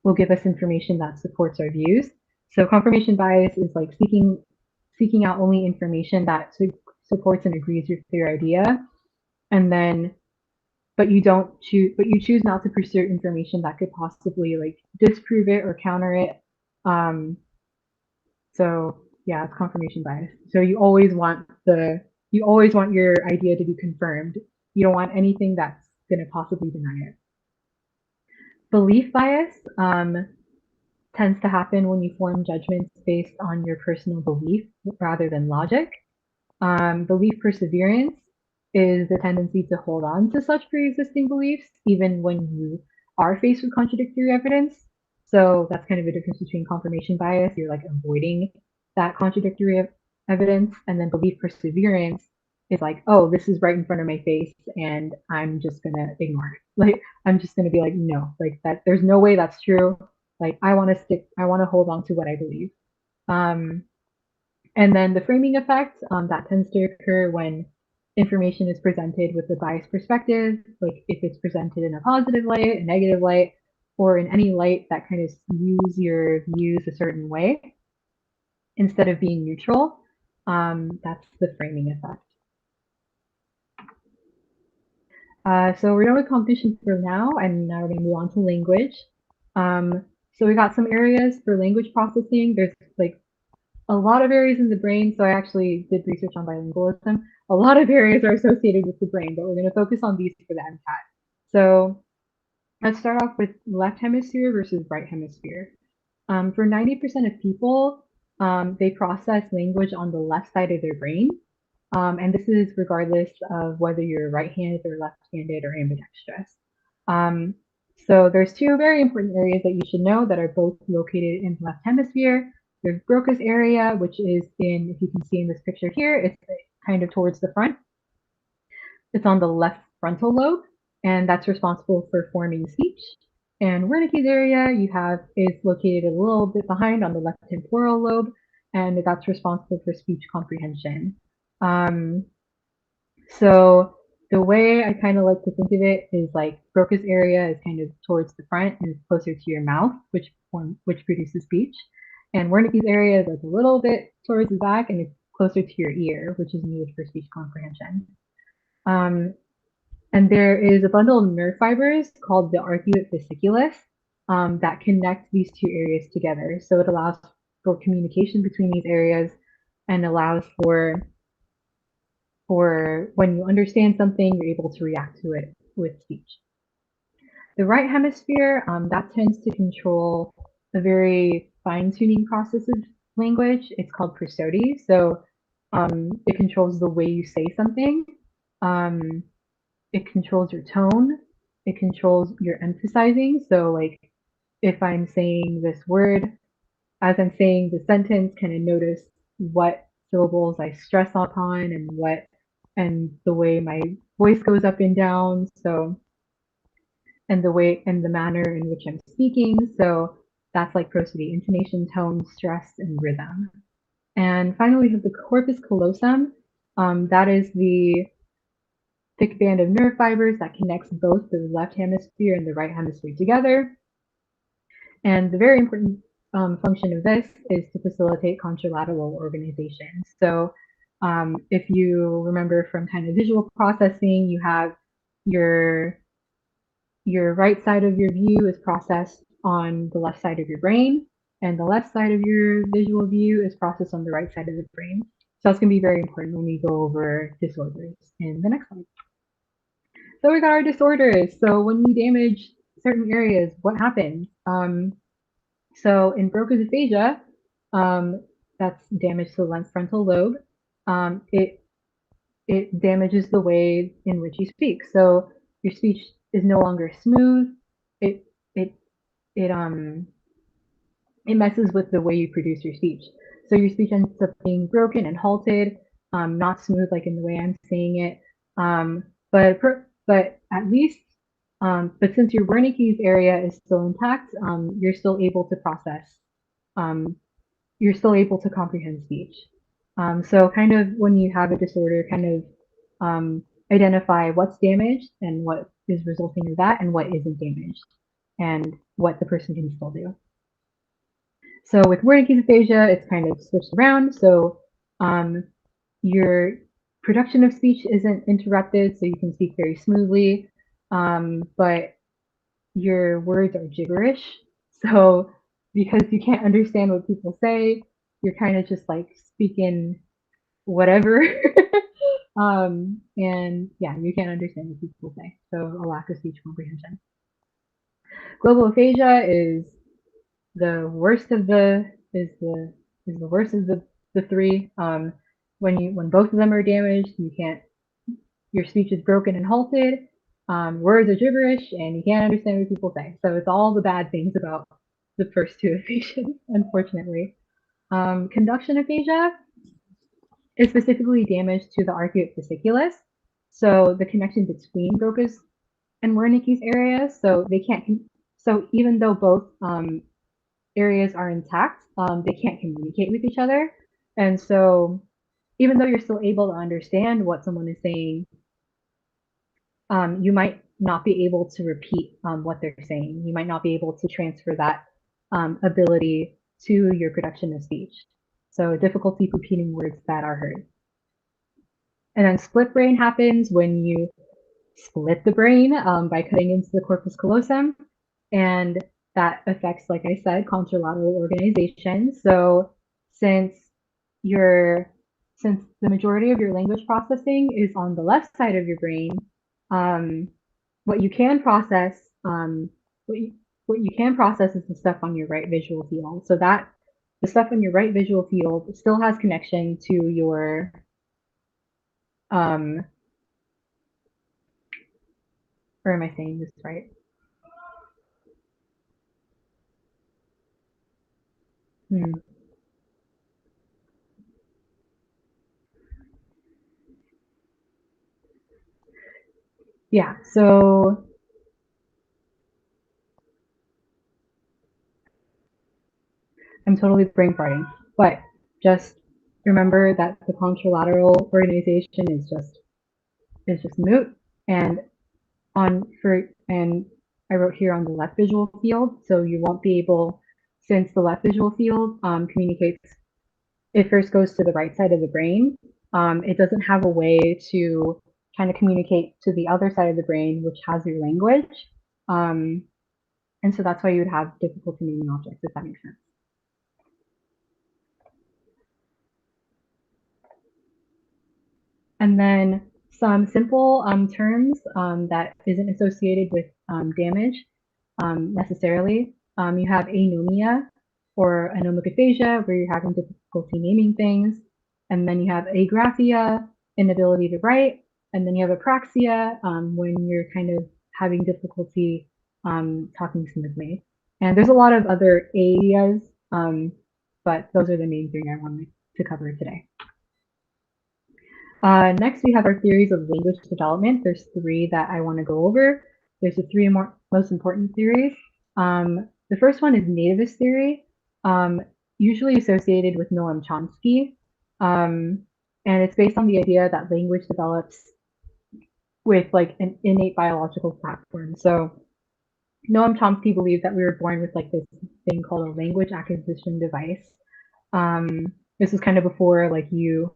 B: will give us information that supports our views. So confirmation bias is like seeking out only information that supports and agrees with your idea, and then but you choose not to pursue information that could possibly like disprove it or counter it. Um, so yeah, it's confirmation bias. So you always want your idea to be confirmed. You don't want anything that's going to possibly deny it. Belief bias tends to happen when you form judgments based on your personal belief rather than logic. Belief perseverance is the tendency to hold on to such pre-existing beliefs even when you are faced with contradictory evidence. So that's kind of a difference between confirmation bias. You're like avoiding that contradictory evidence, and then belief perseverance is like, oh, this is right in front of my face, and I'm just gonna ignore it. Like I'm just gonna be like, no, like that. There's no way that's true. Like I want to stick. I want to hold on to what I believe. Um, and then the framing effect, that tends to occur when information is presented with a biased perspective, like if it's presented in a positive light, a negative light, or in any light that kind of skews your views a certain way instead of being neutral. That's the framing effect. So we're done with cognition for now, and now we're going to move on to language. So we got some areas for language processing. There's like a lot of areas in the brain. So I actually did research on bilingualism. A lot of areas are associated with the brain, but we're going to focus on these for the MCAT. So let's start off with left hemisphere versus right hemisphere. For 90% of people, they process language on the left side of their brain. And this is regardless of whether you're right-handed or left-handed or ambidextrous. Um, so there's two very important areas that you should know that are both located in the left hemisphere. There's Broca's area, which is in, if you can see in this picture here, it's kind of towards the front. It's on the left frontal lobe, and that's responsible for forming speech. And Wernicke's area you have is located a little bit behind on the left temporal lobe, and that's responsible for speech comprehension. Um, so the way I kind of like to think of it is like Broca's area is kind of towards the front and is closer to your mouth, which produces speech. And Wernicke's area is like a little bit towards the back and it's closer to your ear, which is needed for speech comprehension. Um, and there is a bundle of nerve fibers called the arcuate fasciculus that connect these two areas together. So it allows for communication between these areas and allows for when you understand something, you're able to react to it with speech. The right hemisphere, that tends to control a very fine-tuning process of language. It's called prosody. So it controls the way you say something. Um, it controls your tone. It controls your emphasizing. So like if I'm saying this word, as I'm saying the sentence, kind of notice what syllables I stress upon and the way my voice goes up and down. So and the way and the manner in which I'm speaking. So that's like prosody, intonation, tone, stress, and rhythm. And finally, we have the corpus callosum. That is the thick band of nerve fibers that connects both the left hemisphere and the right hemisphere together. And the very important function of this is to facilitate contralateral organization. So if you remember from kind of visual processing, you have your right side of your view is processed on the left side of your brain, and the left side of your visual view is processed on the right side of the brain. So that's going to be very important when we go over disorders in the next slide. So we got our disorders. So when we damage certain areas, what happens? So in Broca's aphasia, that's damage to the left frontal lobe. It damages the way in which you speak. So your speech is no longer smooth. It it it it messes with the way you produce your speech. So your speech ends up being broken and halted, not smooth like in the way I'm saying it. But at least But since your Wernicke's area is still intact, you're still able to process, um, you're still able to comprehend speech. So kind of when you have a disorder, kind of identify what's damaged and what is resulting in that and what isn't damaged and what the person can still do. So with Wernicke's aphasia, it's kind of switched around. So um, your production of speech isn't interrupted, so you can speak very smoothly, but your words are gibberish. So because you can't understand what people say, you're kind of just like speaking whatever. And yeah, you can't understand what people say. So a lack of speech comprehension. Global aphasia is the worst of the is the worst of the three. When both of them are damaged, you can't your speech is broken and halted. Words are gibberish, and you can't understand what people say. So it's all the bad things about the first two aphasias, unfortunately. Conduction aphasia is specifically damage to the arcuate fasciculus, so the connection between Broca's and Wernicke's areas. So they can't. So even though both areas are intact, they can't communicate with each other, and so even though you're still able to understand what someone is saying, you might not be able to repeat what they're saying. You might not be able to transfer that ability to your production of speech. So difficulty repeating words that are heard. And then split brain happens when you split the brain by cutting into the corpus callosum. And that affects, like I said, contralateral organization. So since your since the majority of your language processing is on the left side of your brain, um, what you can process, what you can process is the stuff on your right visual field. So that the stuff on your right visual field still has connection to your um, or am I saying this right? Hmm. Yeah, so I'm totally brain farting, but just remember that the contralateral organization is just moot. And on for and I wrote here on the left visual field, so you won't be able, since the left visual field communicates, it first goes to the right side of the brain. It doesn't have a way to kind of communicate to the other side of the brain, which has your language. Um, and so that's why you would have difficulty naming objects, if that makes sense. And then some simple terms that isn't associated with damage necessarily. You have anomia or anomic aphasia, where you're having difficulty naming things. And then you have agraphia, inability to write. And then you have apraxia, when you're kind of having difficulty talking smoothly. And there's a lot of other areas, but those are the main three I wanted to cover today. Next, we have our theories of language development. There's three that I want to go over. There's the three most important theories. The first one is nativist theory, usually associated with Noam Chomsky. And it's based on the idea that language develops with like an innate biological platform. So Noam Chomsky believed that we were born with like this thing called a language acquisition device. This was kind of before like you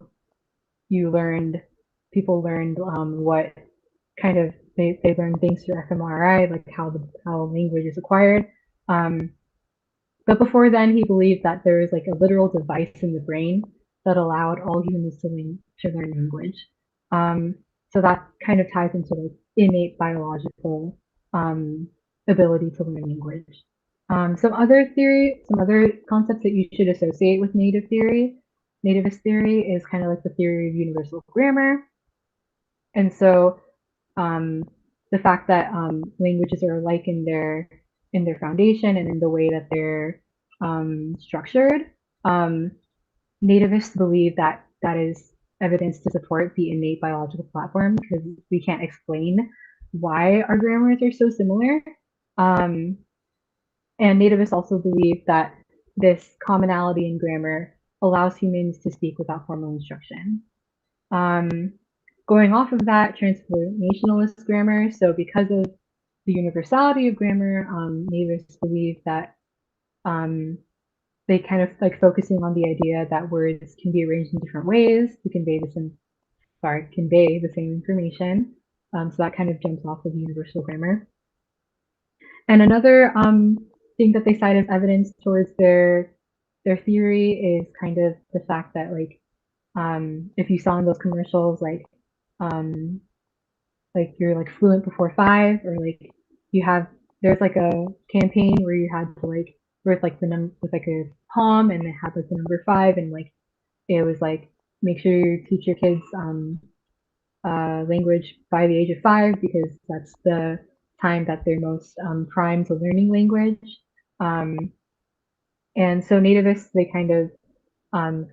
B: learned people learned what kind of they learned things through fMRI, like how language is acquired. But before then, he believed that there was like a literal device in the brain that allowed all humans to learn language. So that kind of ties into like innate biological ability to learn language. Some other concepts that you should associate with nativist theory is kind of like the theory of universal grammar. And so the fact that languages are alike in their foundation and in the way that they're structured, nativists believe that that is evidence to support the innate biological platform because we can't explain why our grammars are so similar. Um, and nativists also believe that this commonality in grammar allows humans to speak without formal instruction. Um, Going off of that, transformationalist grammar. So because of the universality of grammar, nativists believe that they kind of like focusing on the idea that words can be arranged in different ways to convey the same information. So that kind of jumps off of universal grammar. And another thing that they cite as evidence towards their theory is kind of the fact that if you saw in those commercials um, like you're like fluent before five, or like you have there's like a campaign where you had to like with like the number with like a palm and it had like the number five, and like it was like make sure you teach your kids language by the age of five, because that's the time that they're most primed to learning language. Um, and so nativists, they kind of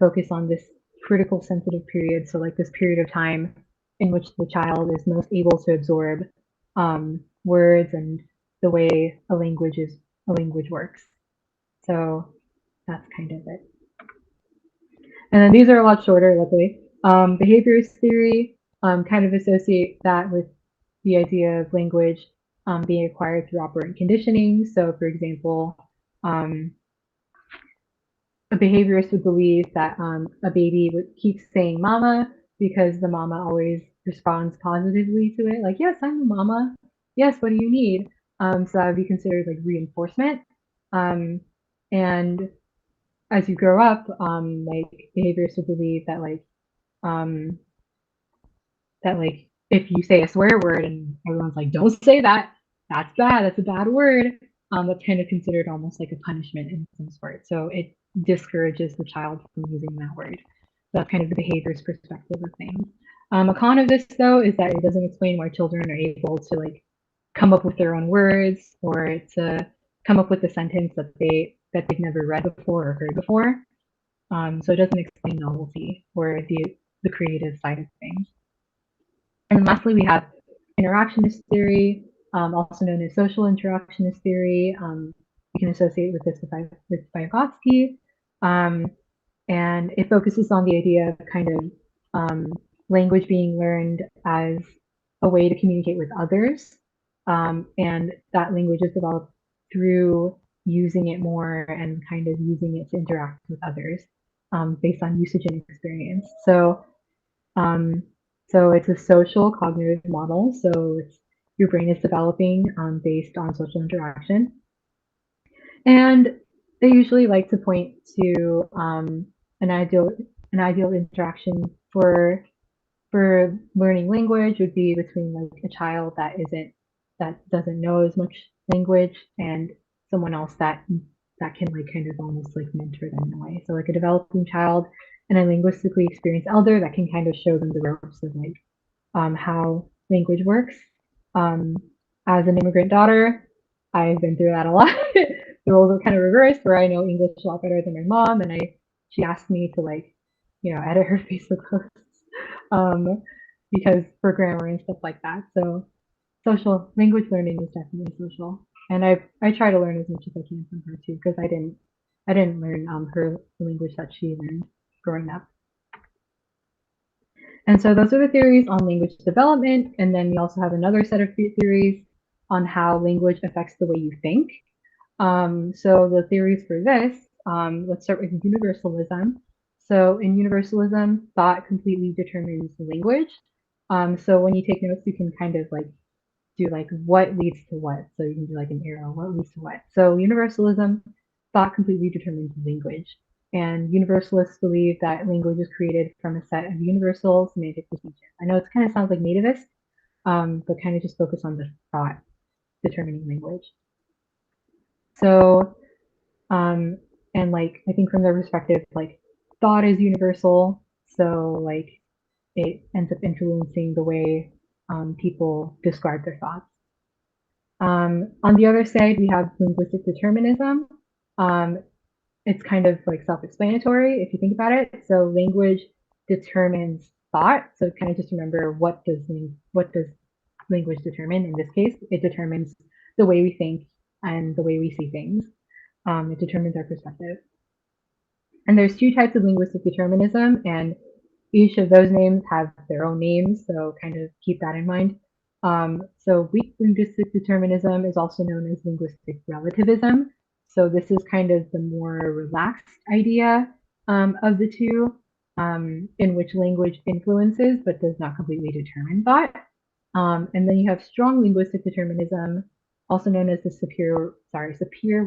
B: focus on this critical sensitive period. So like this period of time in which the child is most able to absorb words and the way a language works. So that's kind of it. And then these are a lot shorter, luckily. Behaviorist theory kind of associate that with the idea of language being acquired through operant conditioning. So, for example, um, a behaviorist would believe that a baby would keep saying mama because the mama always responds positively to it, like, yes, I'm a mama. Yes, what do you need? So that would be considered like reinforcement. Um, and as you grow up, like behaviorists would believe um, that like if you say a swear word and everyone's like, don't say that, that's bad, that's a bad word, that's kind of considered almost like a punishment in some sort. So it discourages the child from using that word. So that's kind of the behaviorist perspective of things. A con of this though is that it doesn't explain why children are able to like come up with their own words or to come up with a sentence that they've never read before or heard before. So it doesn't explain novelty or the creative side of things. And then lastly, we have interactionist theory, also known as social interactionist theory. You can associate with this with Vygotsky. Um, and it focuses on the idea of kind of language being learned as a way to communicate with others. And that language is developed through using it more and kind of using it to interact with others based on usage and experience. Um, so it's a social cognitive model. So it's your brain is developing based on social interaction. And they usually like to point to an ideal an ideal interaction for learning language would be between like a child that doesn't know as much language and someone else that can like kind of almost like mentor them in a way. So like a developing child and a linguistically experienced elder that can kind of show them the ropes of like how language works. Um, as an immigrant daughter, I've been through that a lot. The roles are kind of reversed, where I know English a lot better than my mom, and she asked me to like, edit her Facebook posts um, because for grammar and stuff like that. So social language learning is definitely social, and I try to learn as much as I can from her too, because I didn't learn her language that she learned growing up. And so those are the theories on language development. And then we also have another set of theories on how language affects the way you think. So the theories for this, let's start with universalism. So in universalism, thought completely determines language. So when you take notes, you can kind of like do like what leads to what. So you can do like an arrow, what leads to what. So universalism, thought completely determines language. And universalists believe that language is created from a set of universal semantic procedures. I know it kind of sounds like nativist, but kind of just focus on the thought determining language. So, um, and like I think from their perspective, like thought is universal, so like it ends up influencing the way people describe their thoughts. On the other side, we have linguistic determinism. Um, it's kind of like self-explanatory if you think about it. So language determines thought. So kind of just remember what does language determine? In this case, it determines the way we think and the way we see things. It determines our perspective. And there's two types of linguistic determinism, and each of those names have their own names, so kind of keep that in mind. So weak linguistic determinism is also known as linguistic relativism. So this is kind of the more relaxed idea of the two, in which language influences but does not completely determine thought. And then you have strong linguistic determinism, also known as the superior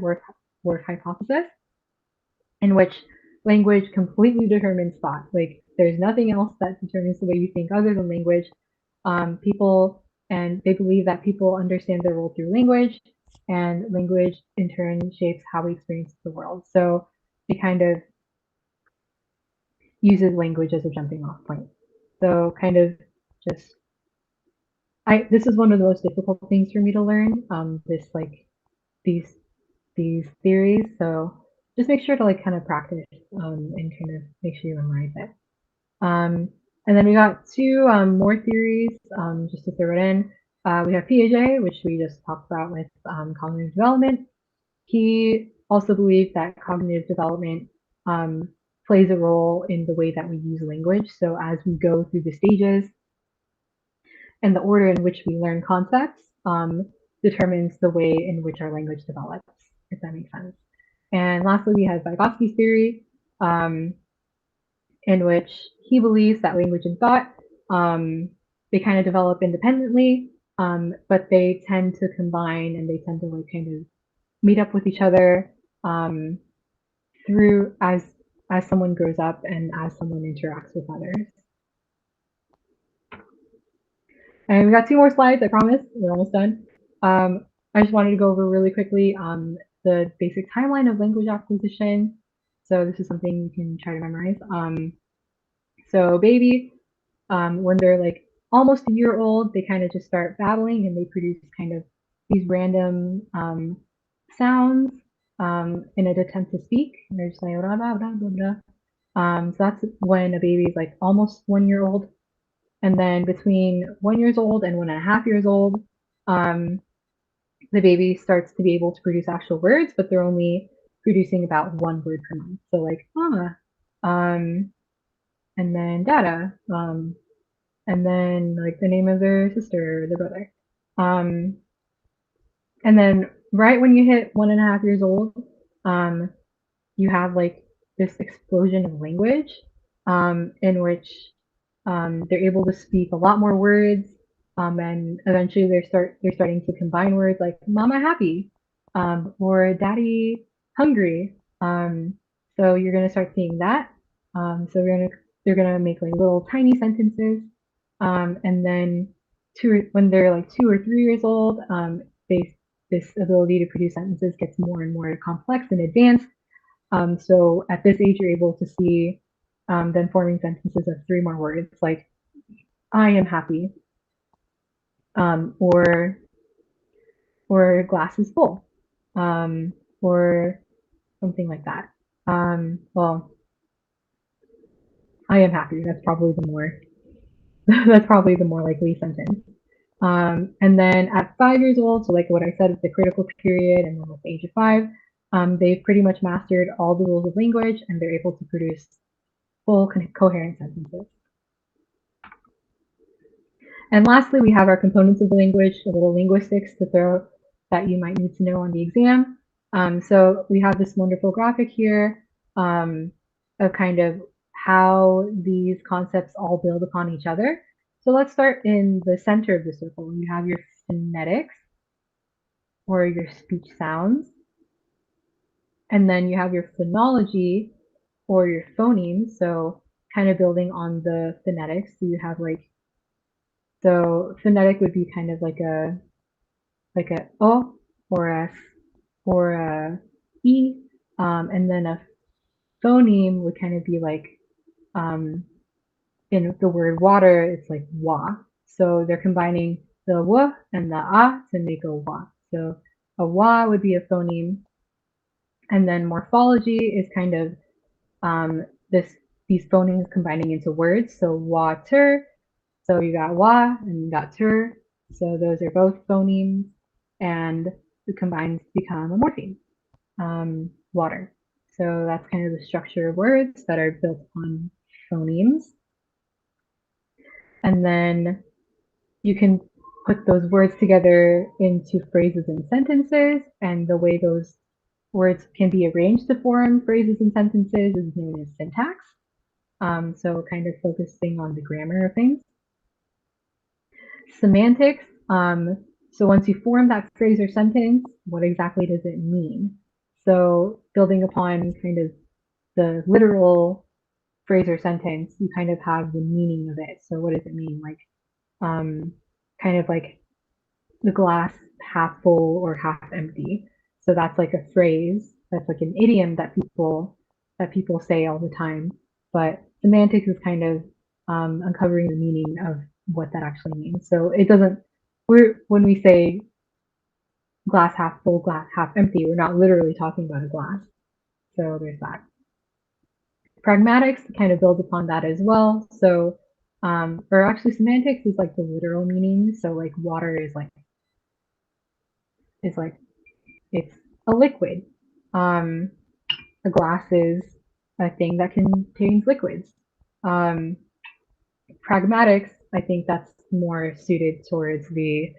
B: worth hypothesis, in which language completely determines thought. Like there's nothing else that determines the way you think other than language. People and they believe that people understand their world through language, and language in turn shapes how we experience the world. So it kind of uses language as a jumping off point. So kind of just this is one of the most difficult things for me to learn. This like these these theories. So just make sure to like kind of practice and kind of make sure you memorize it. Um, and then we got two more theories just to throw it in. We have Piaget, which we just talked about with cognitive development. He also believed that cognitive development plays a role in the way that we use language. So as we go through the stages and the order in which we learn concepts determines the way in which our language develops, if that makes sense. And lastly, we have Vygotsky's theory, in which he believes that language and thought, they kind of develop independently, but they tend to combine and they tend to like kind of meet up with each other through as someone grows up and as someone interacts with others. And we got two more slides, I promise. We're almost done. I just wanted to go over really quickly the basic timeline of language acquisition. So this is something you can try to memorize. So baby, when they're like almost a year old, they kind of just start babbling and they produce kind of these random sounds in an attempt to speak. And they're just like blah, blah, blah, blah, blah. So that's when a baby is like almost 1 year old. And then between 1 year old and 1.5 years old, the baby starts to be able to produce actual words, but they're only producing about one word per month. So like mama, and then dada, and then like the name of their sister or their brother. And then right when you hit 1.5 years old, you have like this explosion of language in which they're able to speak a lot more words, and eventually they're starting to combine words like "mama happy" or "daddy hungry." So you're gonna start seeing that. So they're gonna make like little tiny sentences, and then when they're like 2 or 3 years old, this ability to produce sentences gets more and more complex and advanced. So at this age, you're able to see then forming sentences of three more words, like "I am happy," um, or "glass is full," um, or something like that. Well, "I am happy." That's probably the more that's probably the more likely sentence. And then at 5 years old, so like what I said, it's the critical period, and then at the age of 5, they've pretty much mastered all the rules of language, and they're able to produce full coherent sentences. And lastly, we have our components of the language, a little linguistics to throw that you might need to know on the exam. So we have this wonderful graphic here of kind of how these concepts all build upon each other. So let's start in the center of the circle. You have your phonetics, or your speech sounds. And then you have your phonology, or your phonemes. So kind of building on the phonetics. So you have like, so phonetic would be kind of like a o or a s or a e, and then a phoneme would kind of be like in the word water, it's like wa. So they're combining the w and the a to make a wa. So a wa would be a phoneme, and then morphology is kind of these phonemes combining into words. So water. So you got wa and you got ter. So those are both phonemes, and the combines become a morpheme, water. So that's kind of the structure of words that are built on phonemes. And then you can put those words together into phrases and sentences, and the way those words can be arranged to form phrases and sentences is known as syntax. So kind of focusing on the grammar of things. Semantics. So once you form that phrase or sentence, what exactly does it mean? So building upon kind of the literal phrase or sentence, you kind of have the meaning of it. So what does it mean? Like, kind of like the glass half full or half empty. So that's like a phrase. That's like an idiom that people say all the time. But semantics is kind of uncovering the meaning of what that actually means. So it doesn't. We're when we say glass half full, glass half empty, we're not literally talking about a glass. So there's that. Pragmatics kind of builds upon that as well. So, or actually, semantics is like the literal meaning. So like water is like it's a liquid. Um, a glass is a thing that contains liquids. Um, Pragmatics, I think that's more suited towards the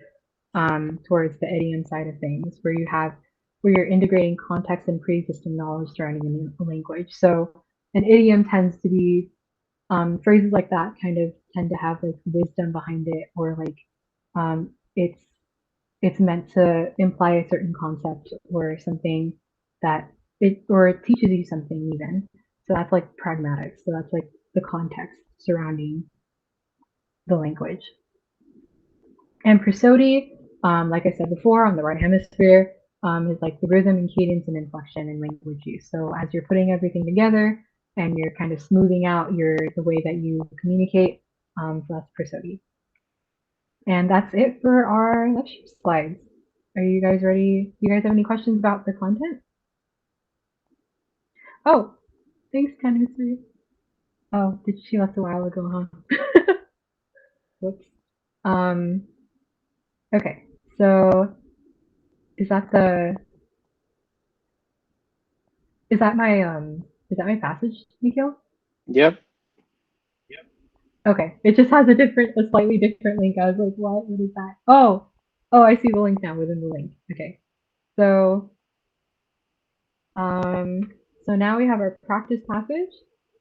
B: idiom side of things, where you're integrating context and pre-existing knowledge surrounding a language. So an idiom tends to be phrases like that kind of tend to have like wisdom behind it, or like um, it's meant to imply a certain concept or something that it teaches you something even. So that's like pragmatic. So that's like the context surrounding the language. And prosody, like I said before, on the right hemisphere, is like the rhythm and cadence and inflection in language use. So as you're putting everything together and you're kind of smoothing out the way that you communicate, so that's prosody. And that's it for our lecture slides. Are you guys ready? Do you guys have any questions about the content? Oh, thanks, Tennessee. Oh, did she left a while ago, huh? Whoops. Um, okay. So is that the is that my passage, Nikhil?
A: Yep.
B: Okay. It just has a slightly different link. I was like, what is that? Oh, I see the link now within the link. Okay. So um so now we have our practice passage.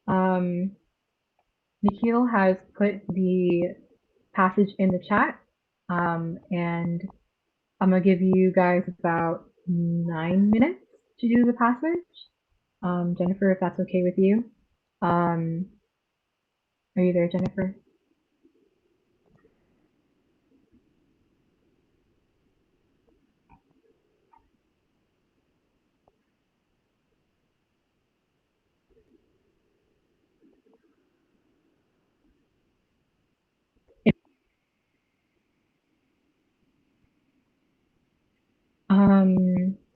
B: Um Nikhil has put the passage in the chat. And I'm gonna give you guys about 9 minutes to do the passage. Jennifer, if that's okay with you. Um, are you there, Jennifer?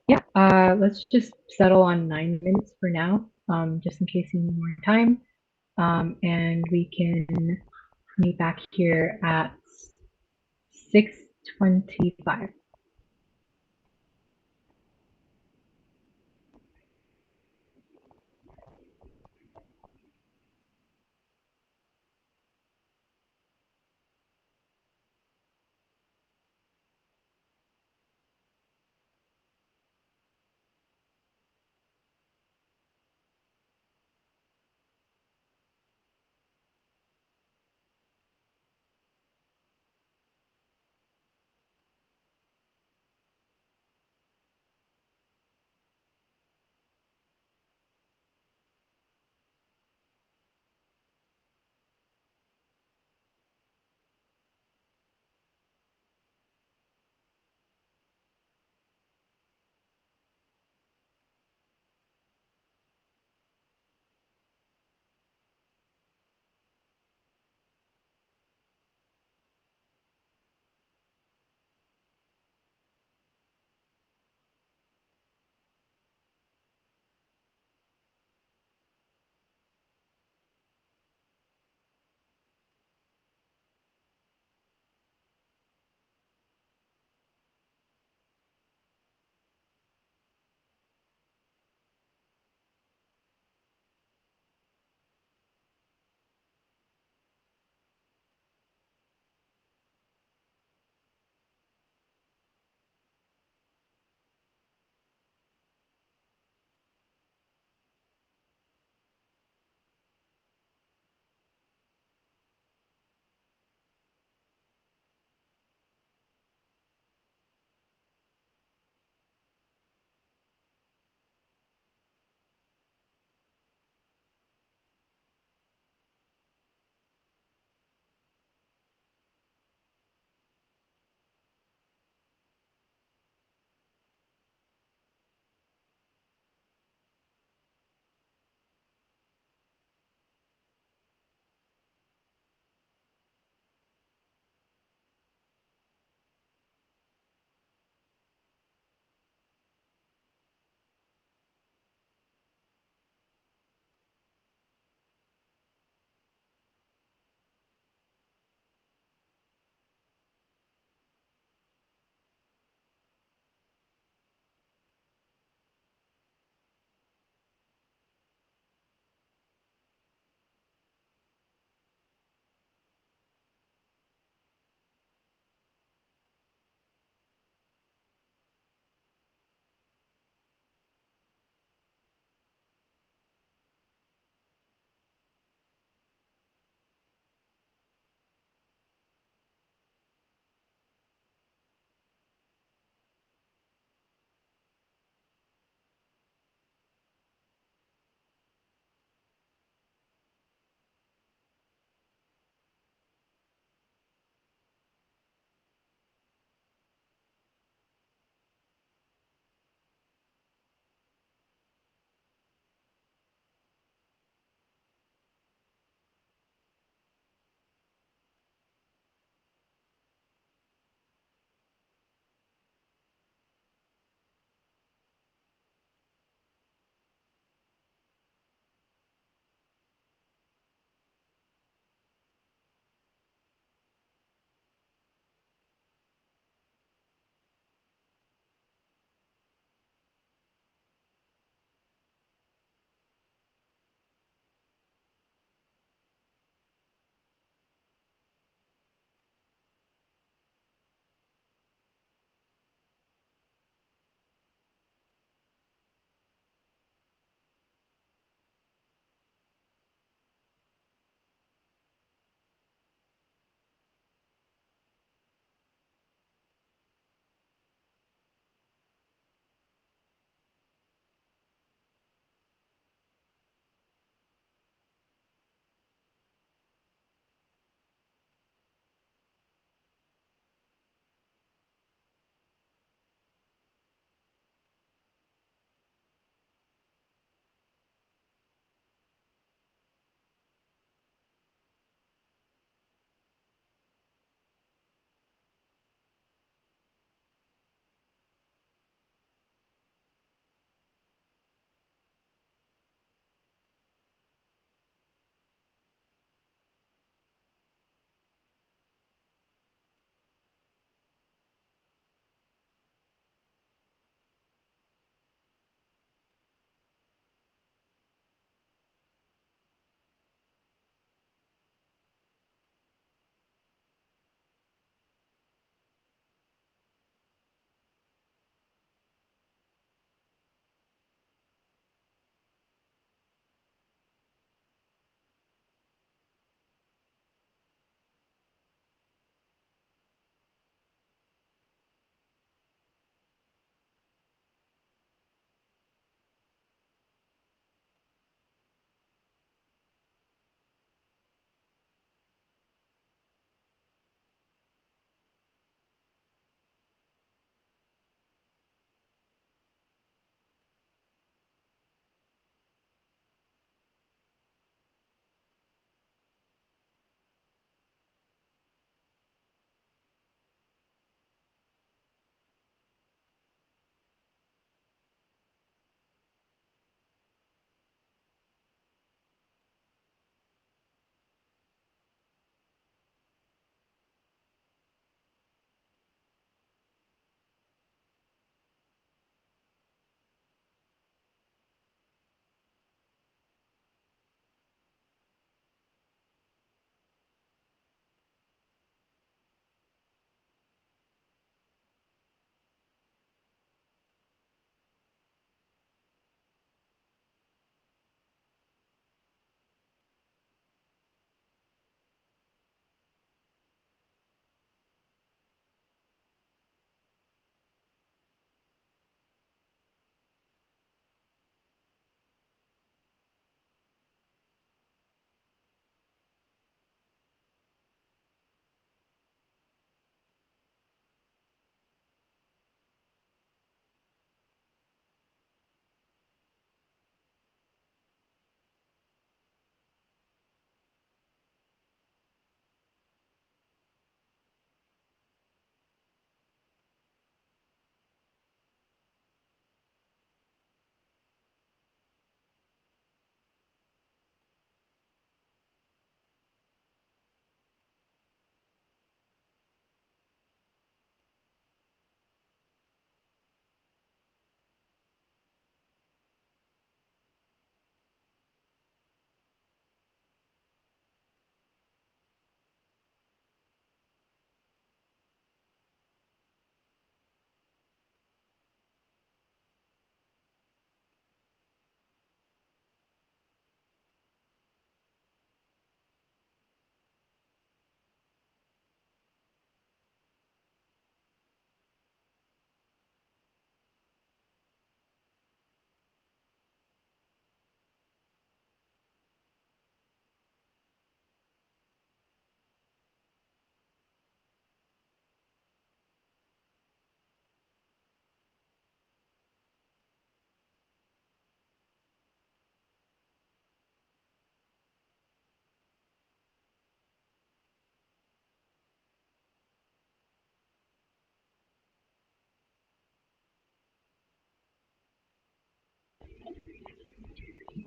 B: Yeah, let's just settle on 9 minutes for now, just in case you need more time. And we can meet back here at 6:25.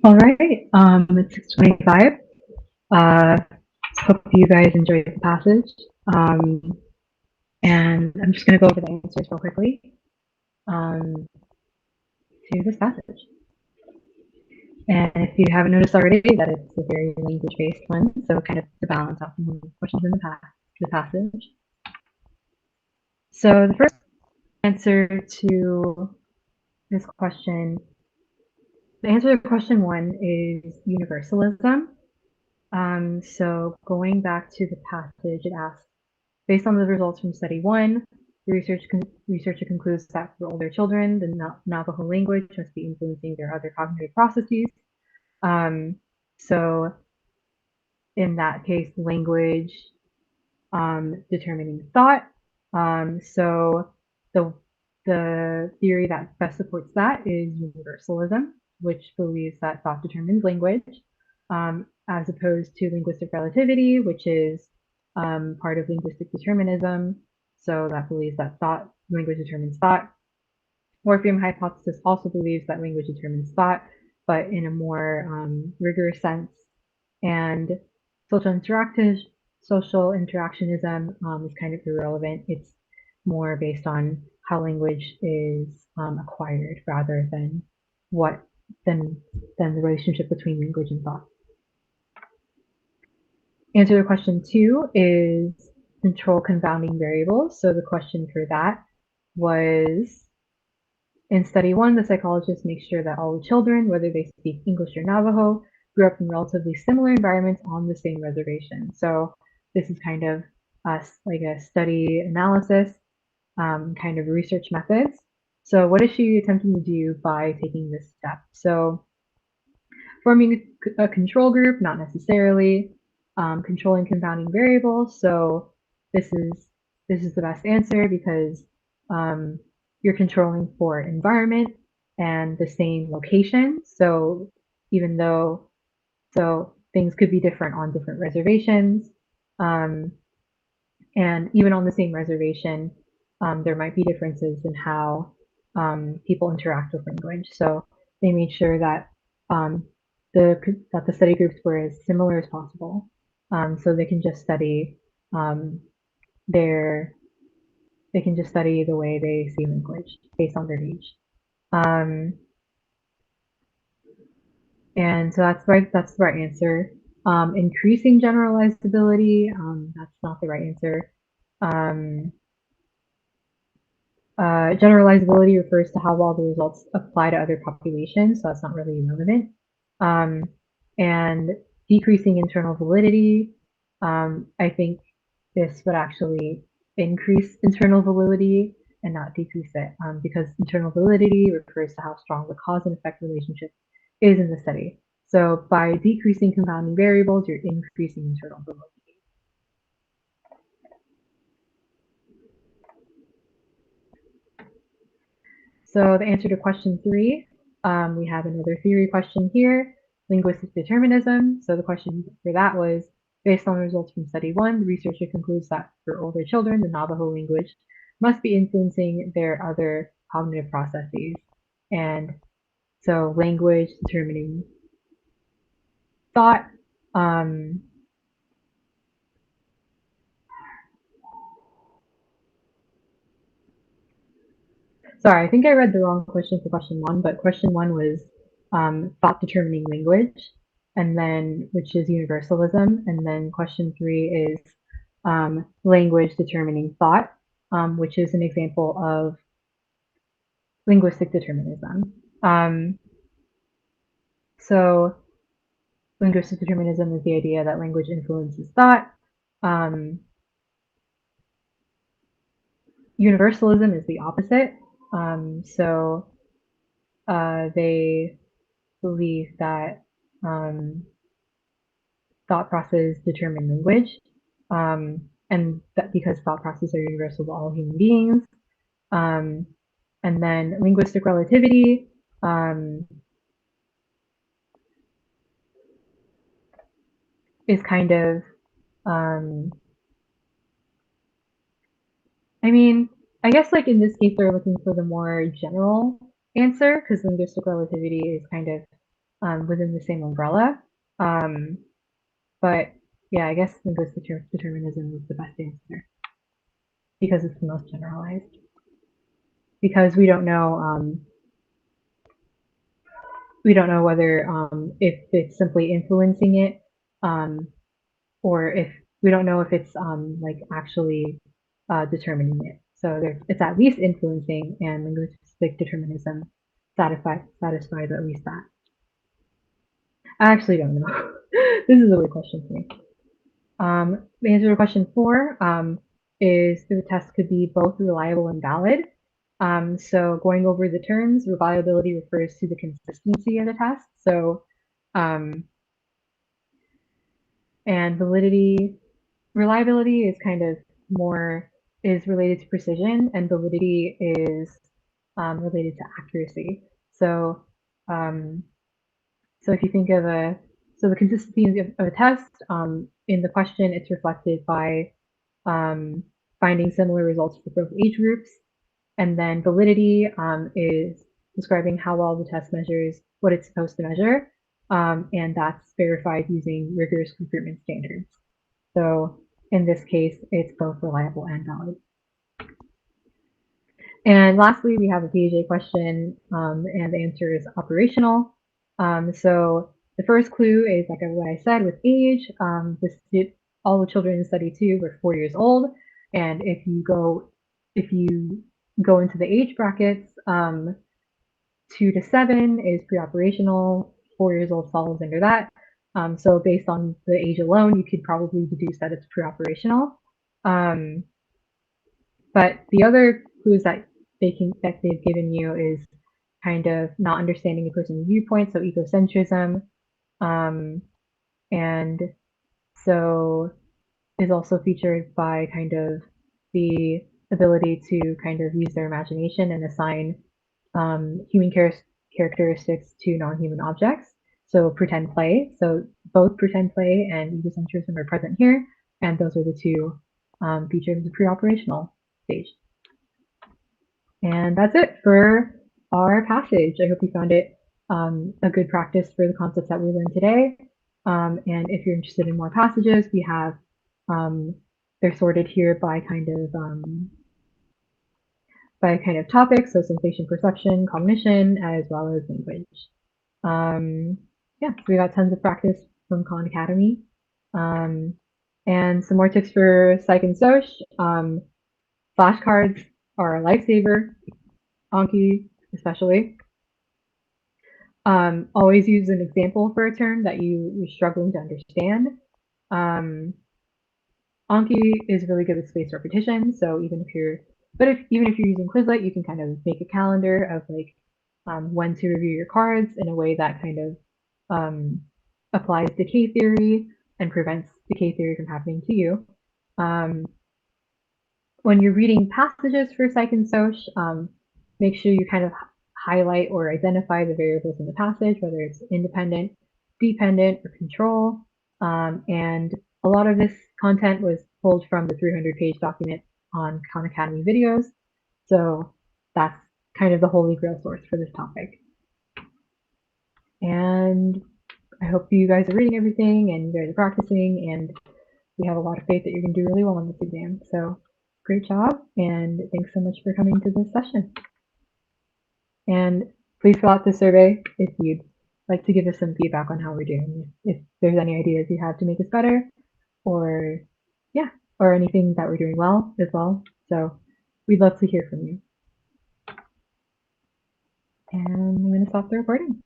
B: All right, it's 6:25. Uh, Hope you guys enjoyed the passage. Um, and I'm just going to go over the answers real quickly um, to this passage. And if you haven't noticed already, that it's a very language-based one, so kind of to balance out some questions in the passage. So the first answer to this question, the answer to question one is universalism. So going back to the passage, it asks, based on the results from study one, the researcher concludes that for older children, the Navajo language must be influencing their other cognitive processes. So in that case, language determining thought. So the theory that best supports that is universalism, which believes that thought determines language, as opposed to linguistic relativity, which is part of linguistic determinism. So that believes that language determines thought. Morpheum hypothesis also believes that language determines thought, but in a more rigorous sense. And social interactive social interactionism is kind of irrelevant. It's more based on how language is acquired rather than what than the relationship between language and thought. Answer to question two is control confounding variables. So the question for that was, in study one, the psychologist makes sure that all the children, whether they speak English or Navajo, grew up in relatively similar environments on the same reservation. So this is kind of like a study analysis, kind of research methods. So what is she attempting to do by taking this step? So forming a control group, not necessarily. Controlling confounding variables. So this is the best answer because you're controlling for environment and the same location. So even though things could be different on different reservations, um, and even on the same reservation, there might be differences in how people interact with language. So they made sure that the study groups were as similar as possible, so they can just study their they can just study the way they see language based on their age. Um, and so that's the right answer. Increasing generalizability, that's not the right answer. Um, Generalizability refers to how well the results apply to other populations, so that's not really relevant. Um, and decreasing internal validity, I think this would actually increase internal validity and not decrease it, because internal validity refers to how strong the cause and effect relationship is in the study. So by decreasing confounding variables, you're increasing internal validity. So the answer to question three, we have another theory question here, linguistic determinism. So the question for that was, based on the results from study one, the researcher concludes that for older children, the Navajo language must be influencing their other cognitive processes. And so language determining thought, sorry, I think I read the wrong question for question one, but question one was thought determining language, and then which is universalism, and then question three is language determining thought, which is an example of linguistic determinism. So linguistic determinism is the idea that language influences thought. Um, Universalism is the opposite. They believe that thought processes determine language, and that because thought processes are universal to all human beings. Um, and then linguistic relativity is kind of, um, I mean, I guess like in this case, they're looking for the more general answer because linguistic relativity is kind of within the same umbrella. But yeah, I guess linguistic determinism is the best answer because it's the most generalized. Because we don't know whether if it's simply influencing it, um, or if we don't know if it's like actually determining it. So it's at least influencing, and linguistic determinism satisfies at least that. I actually don't know. This is a weird question for me. The answer to question 4 is the test could be both reliable and valid. So going over the terms, reliability refers to the consistency of the test. So, um, and reliability is kind of more is related to precision, and validity is related to accuracy. So, um, so if you think of the consistency of a test in the question, it's reflected by um, finding similar results for both age groups. And then validity is describing how well the test measures what it's supposed to measure. And that's verified using rigorous recruitment standards. So in this case, it's both reliable and valid. And lastly, we have a PHA question, and the answer is operational. So the first clue is like what I said with age. All the children in study 2 were 4 years old, and if you go into the age brackets, 2 to 7 is pre-operational. 4 years old follows under that. So based on the age alone, you could probably deduce that it's pre-operational. But the other clues that they've given you is kind of not understanding a person's viewpoint, so egocentrism, and so is also featured by kind of the ability to kind of use their imagination and assign human characteristics to non-human objects. So pretend play. So both pretend play and egocentrism are present here, and those are the two features of the pre-operational stage. And that's it for our passage. I hope you found it a good practice for the concepts that we learned today. And if you're interested in more passages, we have they're sorted here by kind of topics, so sensation perception, cognition, as well as language. Yeah, so we got tons of practice from Khan Academy. And some more tips for psych and soc. Flashcards are a lifesaver, Anki especially. Always use an example for a term that you're struggling to understand. Anki is really good with spaced repetition, so even if you're using Quizlet, you can kind of make a calendar of like when to review your cards in a way that kind of applies decay theory and prevents decay theory from happening to you. When you're reading passages for psych and soc, make sure you kind of highlight or identify the variables in the passage, whether it's independent, dependent, or control. And a lot of this content was pulled from the 300-page document on Khan Academy videos. So that's kind of the holy grail source for this topic. And I hope you guys are reading everything and you guys are practicing, and we have a lot of faith that you're going to do really well on this exam. So great job, and thanks so much for coming to this session. And please fill out the survey if you'd like to give us some feedback on how we're doing. If there's any ideas you have to make us better, or yeah, or anything that we're doing well as well. So we'd love to hear from you. And I'm going to stop the recording.